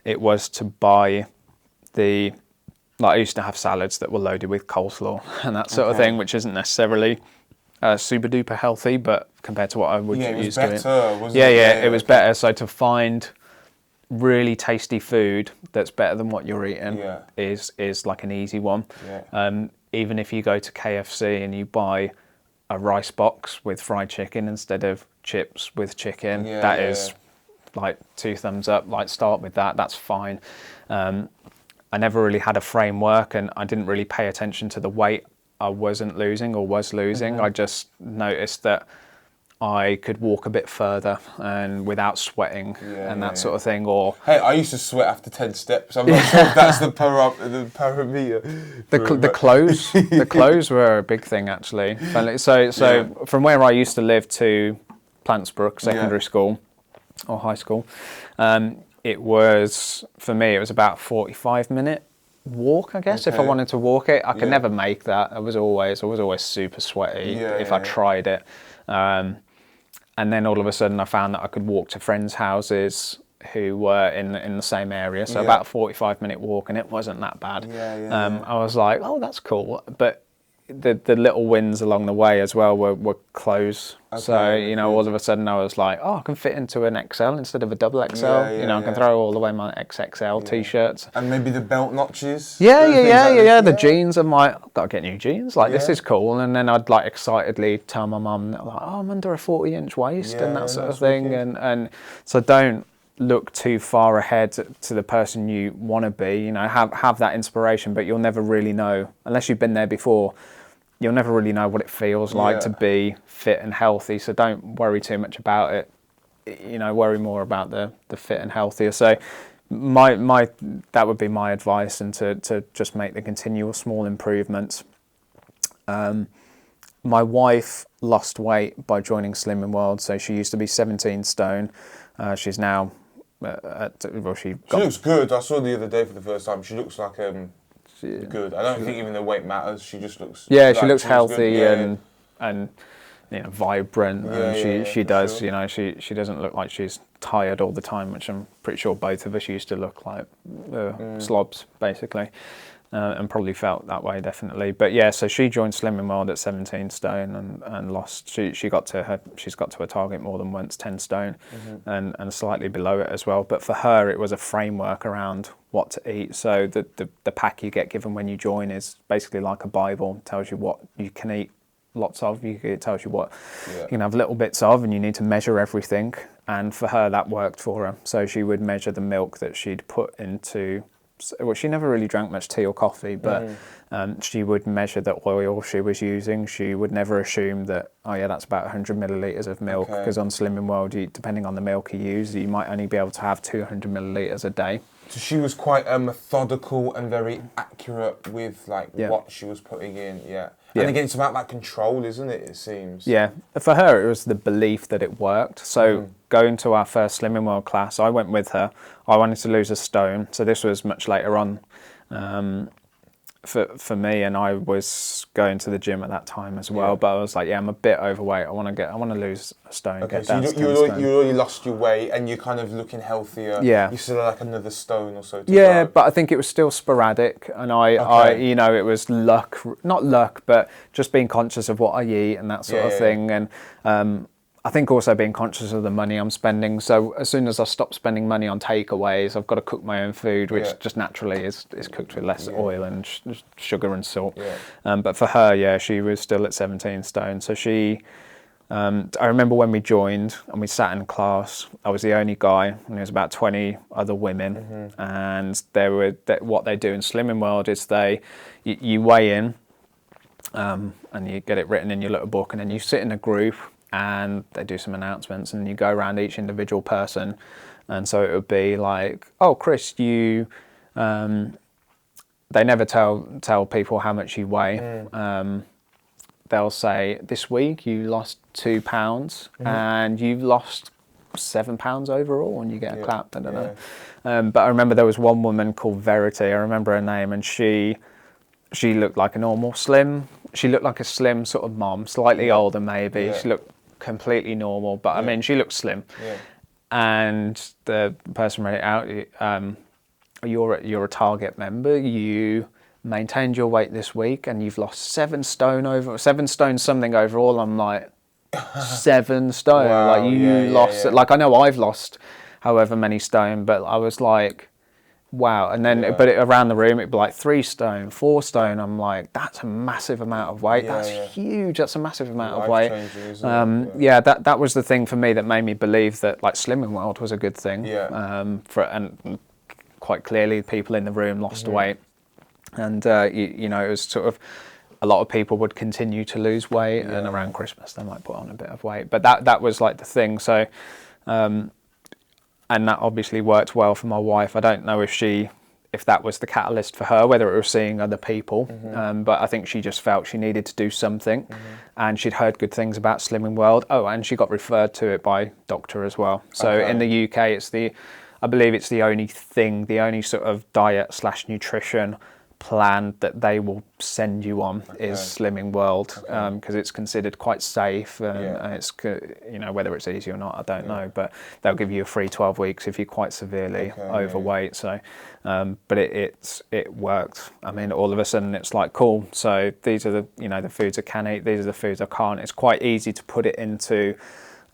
it was to buy I used to have salads that were loaded with coleslaw and that sort of thing, which isn't necessarily super duper healthy, but compared to what I would use to it. It was better. So to find really tasty food that's better than what you're eating is like an easy one. Even if you go to KFC and you buy a rice box with fried chicken instead of chips with chicken, that is like 2 thumbs up. Like, start with that. That's fine. I never really had a framework, and I didn't really pay attention to the weight I wasn't losing or was losing. I just noticed that I could walk a bit further and without sweating and that sort of thing. Or hey, I used to sweat after 10 steps. I'm not sure if that's the parameter. The clothes were a big thing actually. So from where I used to live to Plantsbrook Secondary School or high school, it was about 45-minute walk, I guess. If I wanted to walk it, I could never make that. I was always super sweaty if I tried it. And then all of a sudden I found that I could walk to friends' houses who were in the same area. So about a 45-minute walk, and it wasn't that bad. I was like, oh, that's cool. But the little wins along the way as well were clothes. So all of a sudden I was like, oh, I can fit into an XL instead of a double XL. I can throw all the way my XXL t-shirts. And maybe the belt notches. The jeans. I'm like, I've got to get new jeans. Like, this is cool. And then I'd like excitedly tell my mum, like, oh, I'm under a 40-inch waist and that sort of thing. And so don't look too far ahead to the person you want to be. Have that inspiration, but you'll never really know unless you've been there before. You'll never really know what it feels like to be fit and healthy. So don't worry too much about it. Worry more about the fit and healthier. So that would be my advice, and to just make the continual small improvements. My wife lost weight by joining Slimming World. So she used to be 17 stone. She's now she looks good. I saw the other day for the first time. She looks like good. I don't think even the weight matters. She just looks. Yeah, she looks healthy and vibrant. And she does. Sure. She doesn't look like she's tired all the time, which I'm pretty sure both of us used to look like slobs, basically. and probably felt that way definitely. But yeah, so she joined Slimming World at 17 stone and lost. She's got to her target more than once, 10 stone, and slightly below it as well. But for her, it was a framework around what to eat. So the pack you get given when you join is basically like a Bible. It tells you what you can eat lots of. It tells you what you can have little bits of, and you need to measure everything. And for her, that worked for her. So she would measure the milk that she'd put into. Well, she never really drank much tea or coffee, but she would measure the oil she was using. She would never assume that, oh yeah, that's about 100 millilitres of milk, because on Slimming World, depending on the milk you use, you might only be able to have 200 millilitres a day. So she was quite methodical and very accurate with what she was putting in, And again, it's about that control, isn't it, it seems? Yeah. For her, it was the belief that it worked. So going to our first Slimming World class, I went with her. I wanted to lose a stone. So this was much later on for me, and I was going to the gym at that time as well. But I was like, I'm a bit overweight. I want to lose a stone. Okay, get so down you already lost your weight, and you're kind of looking healthier. Yeah. You still have another stone or so to go. But I think it was still sporadic, and I it was not luck, but just being conscious of what I eat and that sort of thing, and I think also being conscious of the money I'm spending. So as soon as I stop spending money on takeaways, I've got to cook my own food, which just naturally is cooked with less oil and sugar and salt. But for her, she was still at 17 stone. So she, I remember when we joined and we sat in class, I was the only guy, and there was about 20 other women. And what they do in Slimming World is you weigh in, and you get it written in your little book, and then you sit in a group, and they do some announcements, and you go around each individual person. And so it would be like, oh, Chris, you they never tell people how much you weigh. They'll say, this week you lost 2 pounds and you've lost 7 pounds overall, and you get a clap. I don't know. But I remember there was one woman called Verity, I remember her name, and she looked like a normal slim. She looked like a slim sort of mom, slightly older maybe. She looked completely normal, but I mean, she looked slim. And the person read it out, you're a target member. You maintained your weight this week, and you've lost 7 stone something overall. I'm like, 7 stone. Wow, like you lost. Like I know I've lost however many stone, but I was like, wow. And then but around the room it'd be like 3 stone, 4 stone. I'm like, that's a massive amount of weight. That's huge. That's a massive amount of weight. That was the thing for me that made me believe that like Slimming World was a good thing. And quite clearly people in the room lost weight, and it was sort of, a lot of people would continue to lose weight, and around Christmas they might put on a bit of weight, but that was like the thing. So and that obviously worked well for my wife. I don't know if that was the catalyst for her, whether it was seeing other people, but I think she just felt she needed to do something, and she'd heard good things about Slimming World. Oh, and she got referred to it by doctor as well. So in the UK, I believe it's the only sort of diet / nutrition plan that they will send you on is Slimming World, because it's considered quite safe, and it's, whether it's easy or not, I don't know, but they'll give you a free 12 weeks if you're quite severely overweight. So but it worked. I mean, all of a sudden it's like, cool, so these are the foods I can eat, these are the foods I can't. It's quite easy to put it into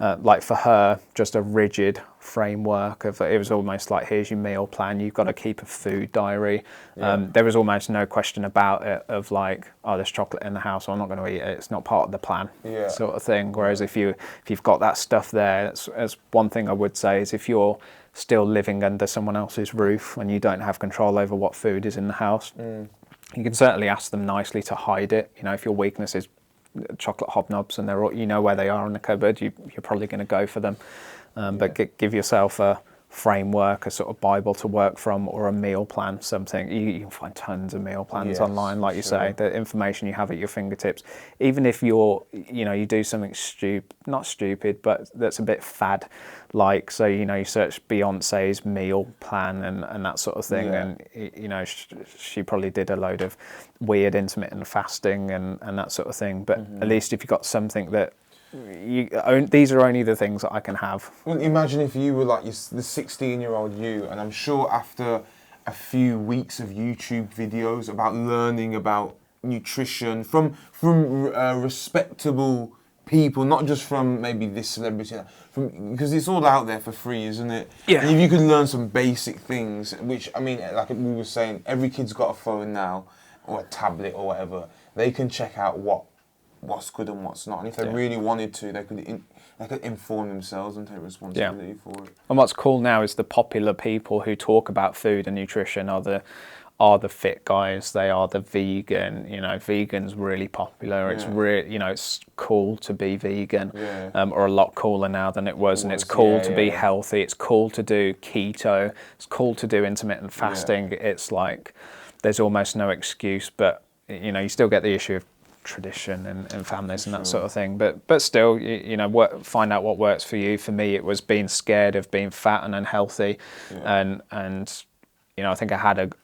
like for her, just a rigid framework of, it was almost like, here's your meal plan, you've got to keep a food diary. There was almost no question about it of like, oh, there's chocolate in the house, so I'm not going to eat it, it's not part of the plan, sort of thing. Whereas if you've got that stuff there, that's one thing I would say, is if you're still living under someone else's roof and you don't have control over what food is in the house, you can certainly ask them nicely to hide it. If your weakness is chocolate hobnobs and they're all, where they are in the cupboard, you're probably going to go for them. But give yourself a framework, a sort of Bible to work from, or a meal plan, something. You can find tons of meal plans online, like you say, the information you have at your fingertips. Even if you do something not stupid, but that's a bit fad, like, so, you search Beyonce's meal plan and that sort of thing, and, she probably did a load of weird intermittent fasting and that sort of thing, but at least if you've got something that, these are only the things that I can have. Well, imagine if you were like the 16-year-old you, and I'm sure after a few weeks of YouTube videos about learning about nutrition from respectable people, not just from maybe this celebrity, because it's all out there for free, isn't it? Yeah. And if you could learn some basic things, which, I mean, like we were saying, every kid's got a phone now, or a tablet or whatever, they can check out what's good and what's not. And if they really wanted to, they could inform themselves and take responsibility for it. And what's cool now is the popular people who talk about food and nutrition are the fit guys. They are the vegan. You know, vegan's really popular. It's it's cool to be vegan, or a lot cooler now than it was. And it's cool to be healthy. It's cool to do keto. It's cool to do intermittent fasting. It's like there's almost no excuse, but you know, you still get the issue of tradition and families and that sort of thing. But still, you know, find out what works for you. For me, it was being scared of being fat and unhealthy, and you know, I think I had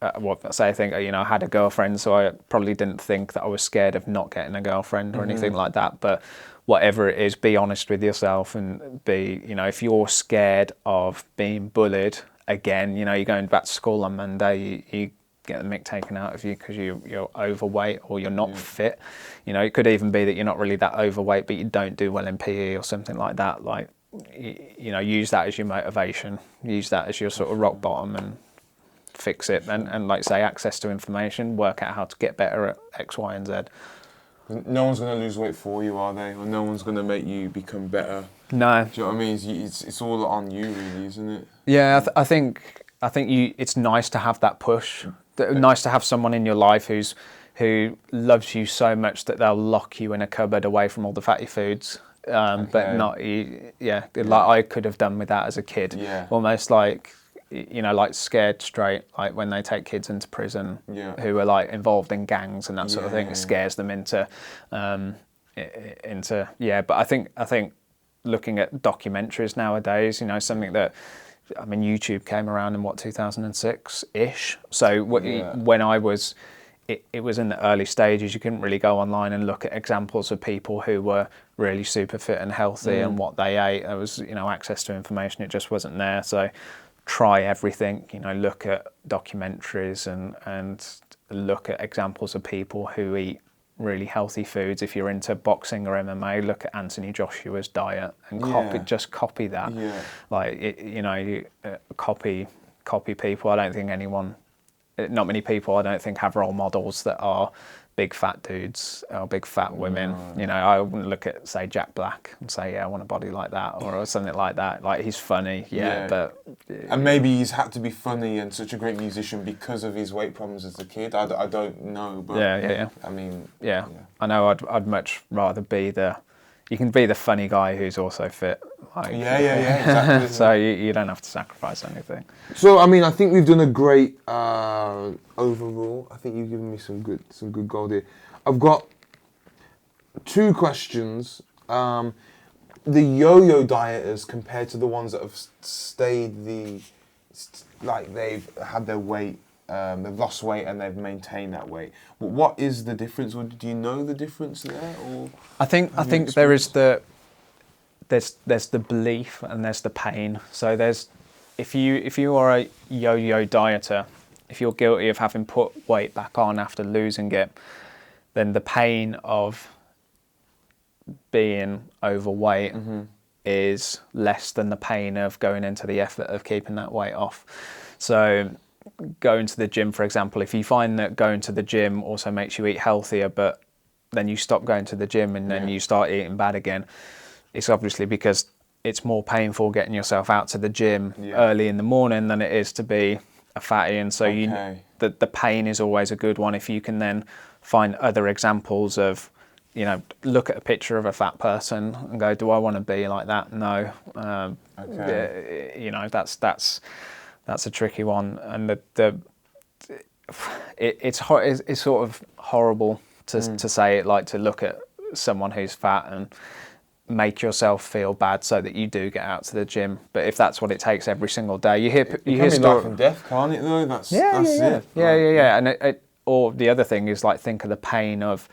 I had a girlfriend, so I probably didn't think that I was scared of not getting a girlfriend or anything like that. But whatever it is, be honest with yourself and you know, if you're scared of being bullied again, you know, you're going back to school on Monday, you get the mick taken out of you because you're overweight or you're not fit. You know, it could even be that you're not really that overweight, but you don't do well in PE or something like that. Like, you know, use that as your motivation, use that as your sort of rock bottom and fix it. And like say, access to information, work out how to get better at X, Y, and Z. No one's going to lose weight for you, are they? Or no one's going to make you become better. No. Do you know what I mean? It's all on you, really, isn't it? Yeah, I think it's nice to have that push. Nice to have someone in your life who loves you so much that they'll lock you in a cupboard away from all the fatty foods. But not, like I could have done with that as a kid. Yeah. Almost like, you know, like Scared Straight, like when they take kids into prison who are like involved in gangs and that sort of thing. It scares them into. But I think looking at documentaries nowadays, you know, something that, I mean, YouTube came around in 2006-ish. So when I was, it was in the early stages. You couldn't really go online and look at examples of people who were really super fit and healthy and what they ate. There was, you know, access to information. It just wasn't there. So try everything. You know, look at documentaries and look at examples of people who eat really healthy foods. If you're into boxing or MMA, look at Anthony Joshua's diet and copy that. Like copy people. I don't think not many people, I don't think, have role models that are big fat dudes or big fat women. You know, I wouldn't look at, say, Jack Black and say, I want a body like that or something like that. Like, he's funny, but... And maybe he's had to be funny and such a great musician because of his weight problems as a kid. I don't know, but... I mean... Yeah. I know I'd much rather be you can be the funny guy who's also fit. Like, exactly. So you don't have to sacrifice anything. So, I mean, I think we've done a great overall. I think you've given me some good gold here. I've got 2 questions. The yo-yo dieters compared to the ones that have stayed they've had their weight, they've lost weight and they've maintained that weight. But what is the difference? Or do you know the difference there? Or I think there is there's the belief and there's the pain. So there's if you are a yo-yo dieter, if you're guilty of having put weight back on after losing it, then the pain of being overweight is less than the pain of going into the effort of keeping that weight off. So going to the gym, for example, if you find that going to the gym also makes you eat healthier, but then you stop going to the gym and then you start eating bad again, it's obviously because it's more painful getting yourself out to the gym early in the morning than it is to be a fatty. And so the pain is always a good one. If you can then find other examples of, you know, look at a picture of a fat person and go, do I want to be like that? No. You know, that's a tricky one. And it's sort of horrible to say it, like to look at someone who's fat and make yourself feel bad so that you do get out to the gym. But if that's what it takes every single day, you hear life and death, can't it though? That's it. And or the other thing is, like, think of the pain of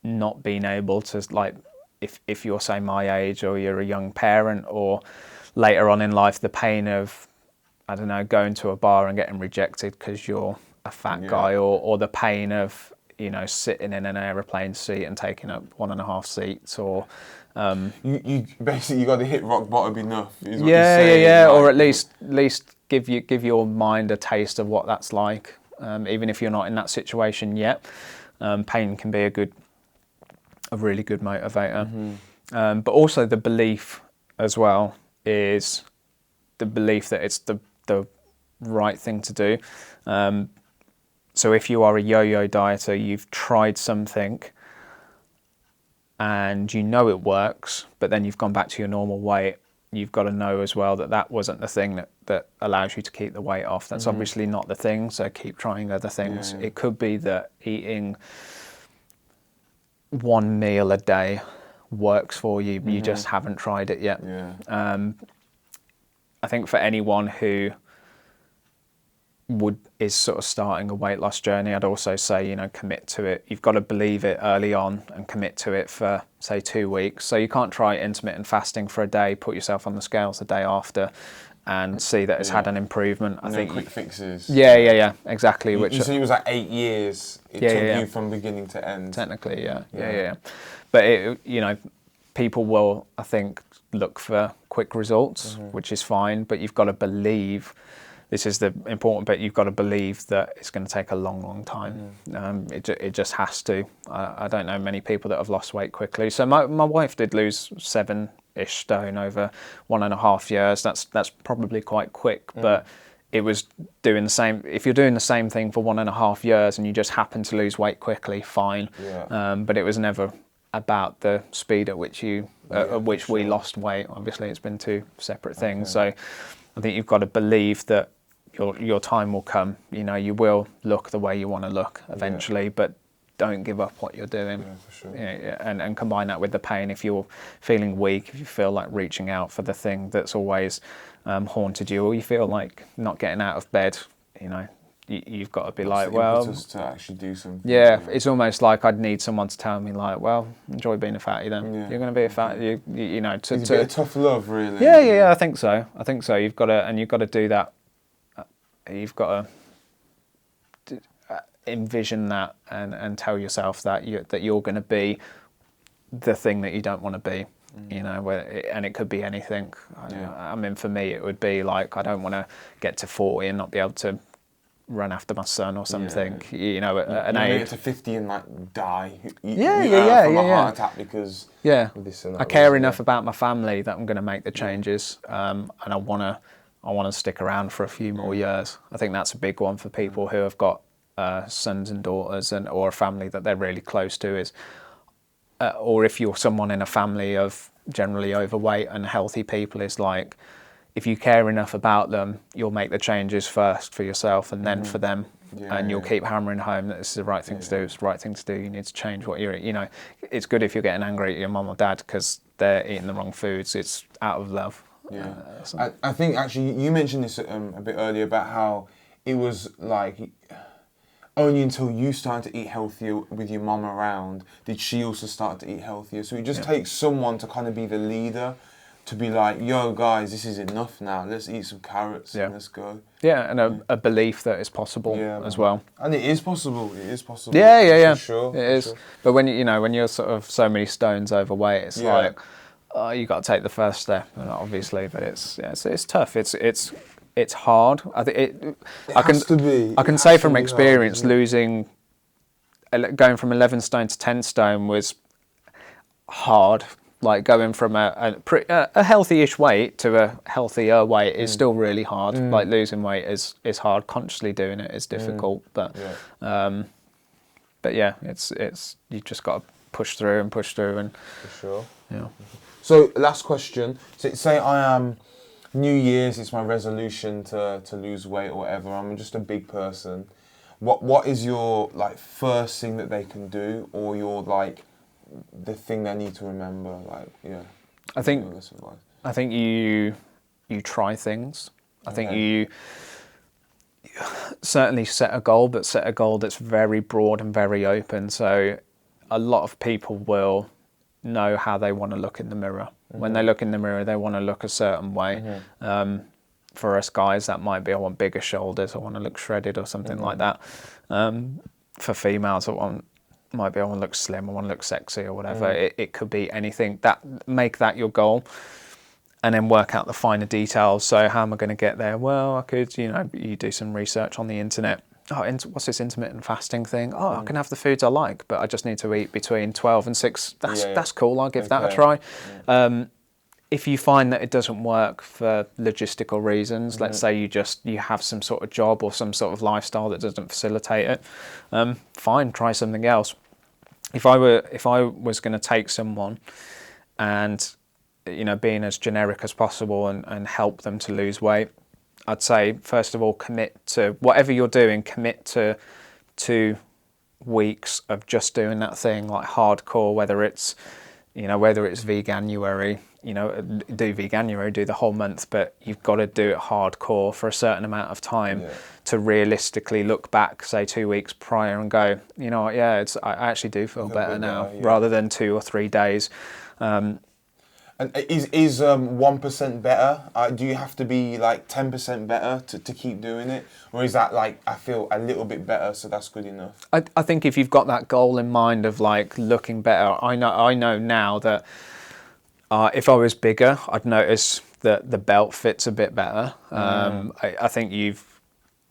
not being able to, like, if you're, say, my age or you're a young parent, or later on in life, the pain of I don't know, going to a bar and getting rejected because you're a fat guy, or the pain of, you know, sitting in an aeroplane seat and taking up 1.5 seats, or you basically you got to hit rock bottom enough. Is what yeah, you're saying, yeah, like, or at least give your mind a taste of what that's like, even if you're not in that situation yet. Pain can be a really good motivator, but also the belief as well is the belief that it's the right thing to do. So if you are a yo-yo dieter, you've tried something and you know it works, but then you've gone back to your normal weight, you've got to know as well that that wasn't the thing that allows you to keep the weight off. That's obviously not the thing, so keep trying other things. It could be that eating one meal a day works for you, you just haven't tried it yet. I think for anyone who is sort of starting a weight loss journey, I'd also say, you know, commit to it. You've got to believe it early on and commit to it for, say, 2 weeks. So you can't try intermittent fasting for a day, put yourself on the scales the day after and see that it's had an improvement. I think quick fixes. Yeah, exactly. You said it was like 8 years it took you from beginning to end. Technically, yeah. But it, you know, people will, I think, look for quick results, which is fine, but you've got to believe, this is the important bit, you've got to believe that it's going to take a long time. It just has to. I don't know many people that have lost weight quickly. So my wife did lose 7-ish stone over 1.5 years. That's probably quite quick, but it was doing the same. If you're doing the same thing for 1.5 years and you just happen to lose weight quickly, fine. But it was never about the speed at which we lost weight. Obviously, it's been two separate things. So I think you've got to believe that your time will come. You know, you will look the way you want to look eventually, but don't give up what you're doing. Yeah, for sure. And combine that with the pain. If you're feeling weak, if you feel like reaching out for the thing that's always haunted you, or you feel like not getting out of bed, you know, you've got to be like, well, to actually do something. Yeah, it's almost like I'd need someone to tell me, like, well, enjoy being a fatty then. You're going to be a fatty, you know. It's a bit of tough love, really. Yeah, I think so. You've got to do that. You've got to envision that and tell yourself that you're going to be the thing that you don't want to be. You know, and it could be anything. I mean, for me, it would be like, I don't want to get to 40 and not be able to run after my son or something. You know, at an age get to 50 and like die. From a heart attack because of this and that. I care enough about my family that I'm going to make the changes, and I want to stick around for a few more years. I think that's a big one for people who have got sons and daughters or a family that they're really close to, is or if you're someone in a family of generally overweight and healthy people, is like, if you care enough about them, you'll make the changes first for yourself and then for them. And you'll keep hammering home that this is the right thing to do, it's the right thing to do, you need to change what you're eating. You know, it's good if you're getting angry at your mum or dad because they're eating the wrong foods, it's out of love. I think actually you mentioned this a bit earlier about how it was like only until you started to eat healthier with your mum around did she also start to eat healthier. So it just takes someone to kind of be the leader, to be like, yo guys, this is enough now, let's eat some carrots and let's go. And a belief that it's possible as well. And it is possible. For sure. It is. But when you're sort of so many stones overweight, it's like, you got to take the first step, obviously. But it's tough. It's hard. I think I can say from experience, going from 11 stone to 10 stone was hard. Like going from a healthy-ish weight to a healthier weight is still really hard. Like losing weight is hard. Consciously doing it is difficult. But it's you've just got to push through and for sure. Yeah. So last question. So say I am New Year's. It's my resolution to lose weight or whatever. I'm just a big person. What is your like first thing that they can do, or your like the thing they need to remember? Like I think you try things. I think you certainly set a goal, but set a goal that's very broad and very open. So a lot of people will know how they want to look in the mirror. When they look in the mirror, they want to look a certain way. for us guys, that might be I want bigger shoulders, I want to look shredded or something like that. For females, might be I want to look slim, I want to look sexy or whatever. It could be anything. Make that your goal, and then work out the finer details. So how am I going to get there? Well, I could, you do some research on the internet. Oh, what's this intermittent fasting thing? Oh, I can have the foods I like, but I just need to eat between 12 and 6. That's cool. I'll give that a try. If you find that it doesn't work for logistical reasons, let's say you have some sort of job or some sort of lifestyle that doesn't facilitate it, fine, try something else. If I was going to take someone and being as generic as possible and help them to lose weight, I'd say first of all, commit to whatever you're doing. Commit to 2 weeks of just doing that thing, like hardcore, whether it's Veganuary, do Veganuary, do the whole month, but you've got to do it hardcore for a certain amount of time to realistically look back, say 2 weeks prior, and go, you know what, I actually do feel better now, rather than 2 or 3 days. And is 1% better? Do you have to be like 10% better to keep doing it? Or is that like, I feel a little bit better, so that's good enough? I think if you've got that goal in mind of like looking better, I know now that if I was bigger, I'd notice that the belt fits a bit better. I think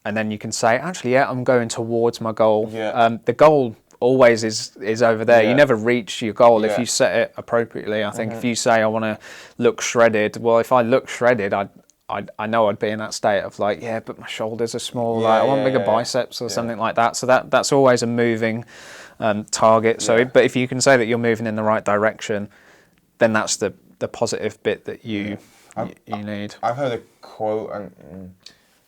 and then you can say, actually, I'm going towards my goal. The goal always is over there. You never reach your goal if you set it appropriately. I think if you say I want to look shredded, well, if I look shredded, I know I'd be in that state of like, but my shoulders are small. I want bigger biceps or something like that. So that's always a moving target. So, but if you can say that you're moving in the right direction, then that's the positive bit that you need. I've heard a quote, and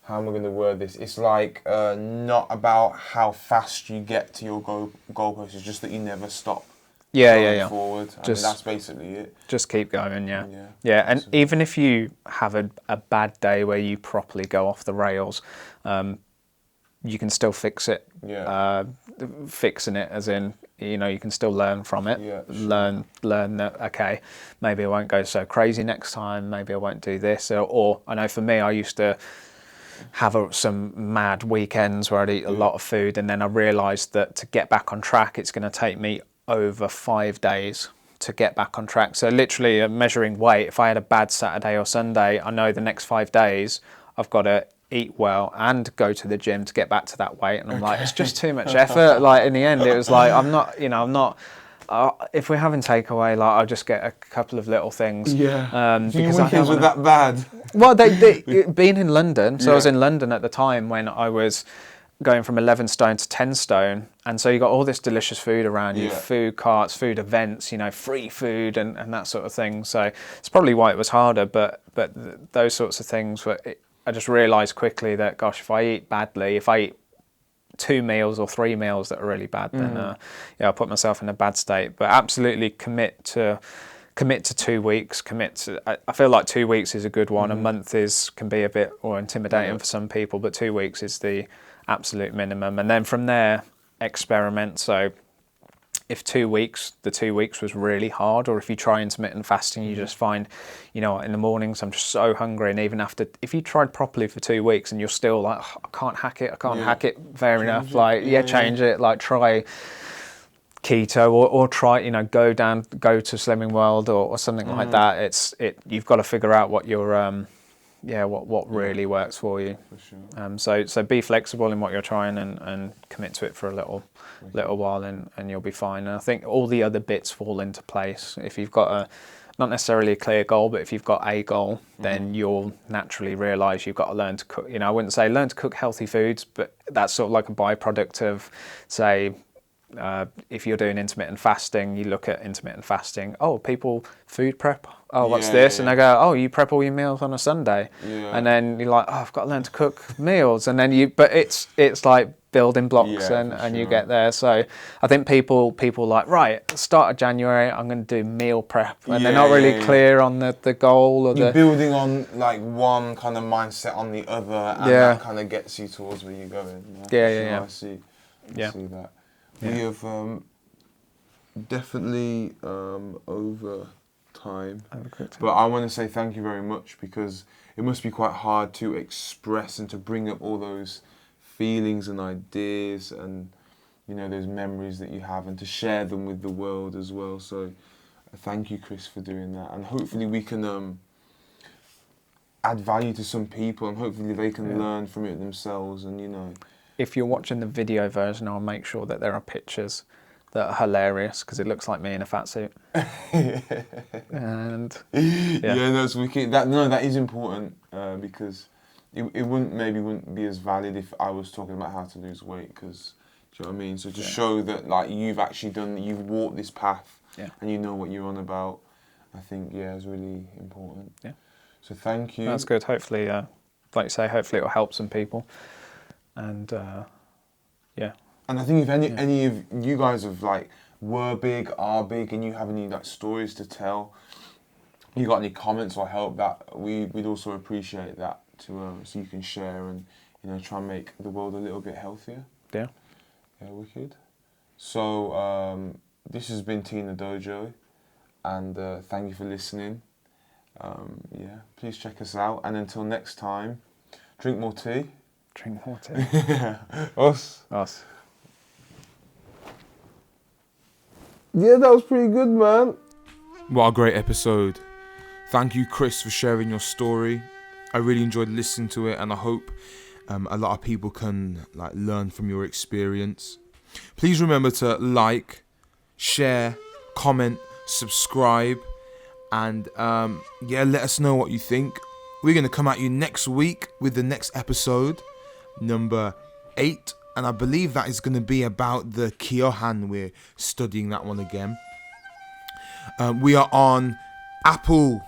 how am I going to word this? It's like not about how fast you get to your goalpost. It's just that you never stop. Going forward. I mean, that's basically it. Just keep going. And even if you have a bad day where you properly go off the rails, you can still fix it. Fixing it as in, you can still learn from it. Learn that, okay, maybe I won't go so crazy next time. Maybe I won't do this. Or I know for me, I used to have some mad weekends where I'd eat a lot of food, and then I realised that to get back on track, it's going to take me over 5 days to get back on track. So literally measuring weight, if I had a bad Saturday or Sunday, I know the next 5 days I've got to eat well and go to the gym to get back to that weight. And I'm like, it's just too much effort. Like in the end, it was like, I'm not, if we're having takeaway, like I'll just get a couple of little things. Do you weekends were that bad? Well, they being in London, so I was in London at the time when I was going from 11 stone to 10 stone, and so you got all this delicious food around you, food carts, food events, free food and that sort of thing. So it's probably why it was harder, but those sorts of things were, I just realised quickly that, gosh, if I eat badly, if I eat 2 meals or 3 meals that are really bad, then I'll put myself in a bad state. But absolutely commit to 2 weeks. I feel like 2 weeks is a good one. A month can be a bit more intimidating for some people, but 2 weeks is the absolute minimum. And then from there, experiment. So if the 2 weeks was really hard, or if you try intermittent fasting, you just find, in the mornings I'm just so hungry, and even if you tried properly for 2 weeks and you're still like, oh, I can't hack it, fair enough. Change it, like try keto or try, go to Slimming World or something like that. You've got to figure out what your what really works for you. For sure. So be flexible in what you're trying and commit to it for a little while, and you'll be fine. And I think all the other bits fall into place. If you've got not necessarily a clear goal, but if you've got a goal, then you'll naturally realise you've got to learn to cook. I wouldn't say learn to cook healthy foods, but that's sort of like a byproduct of, say, if you're doing intermittent fasting, you look at intermittent fasting. Oh, people food prep. Oh, what's this? And I go, oh, you prep all your meals on a Sunday, and then you're like, oh, I've got to learn to cook meals, and then but it's like building blocks, and you get there. So I think people like, right, start of January, I'm going to do meal prep, and they're not really clear on the goal or you're building on like one kind of mindset on the other, and that kind of gets you towards where you're going. I see that. We have definitely time. Have a quick time. But I want to say thank you very much, because it must be quite hard to express and to bring up all those feelings and ideas and, you know, those memories that you have, and to share them with the world as well. So thank you, Chris, for doing that. And hopefully we can add value to some people, and hopefully they can learn from it themselves. And, you know, if you're watching the video version, I'll make sure that there are pictures that are hilarious, because it looks like me in a fat suit. And that's wicked. That is important, because it wouldn't be as valid if I was talking about how to lose weight, because, do you know what I mean? So to show that, like, you've actually you've walked this path, and you know what you're on about, I think is really important. Yeah. So thank you. That's good. Hopefully, like you say, hopefully it'll help some people. And And I think if any of you guys have were big, are big, and you have any stories to tell, you got any comments or help, that we'd also appreciate that so you can share and, you know, try and make the world a little bit healthier. Yeah. Yeah, wicked. So this has been Tina Dojo, and thank you for listening. Please check us out, and until next time, drink more tea. Drink more tea. Us. Yeah, that was pretty good, man. What a great episode. Thank you, Chris, for sharing your story. I really enjoyed listening to it, and I hope a lot of people can learn from your experience. Please remember to like, share, comment, subscribe, and let us know what you think. We're going to come at you next week with the next episode, number 8. And I believe that is going to be about the Kyohan. We're studying that one again. We are on Apple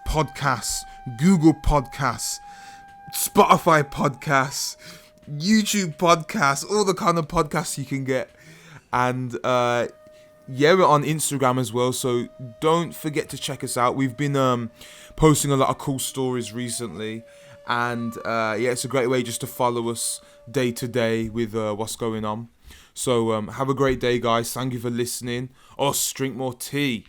Podcasts, Google Podcasts, Spotify Podcasts, YouTube Podcasts, all the kind of podcasts you can get. And we're on Instagram as well. So don't forget to check us out. We've been posting a lot of cool stories recently. And it's a great way just to follow us day to day with what's going on. So have a great day, guys. Thank you for listening. Us, drink more tea.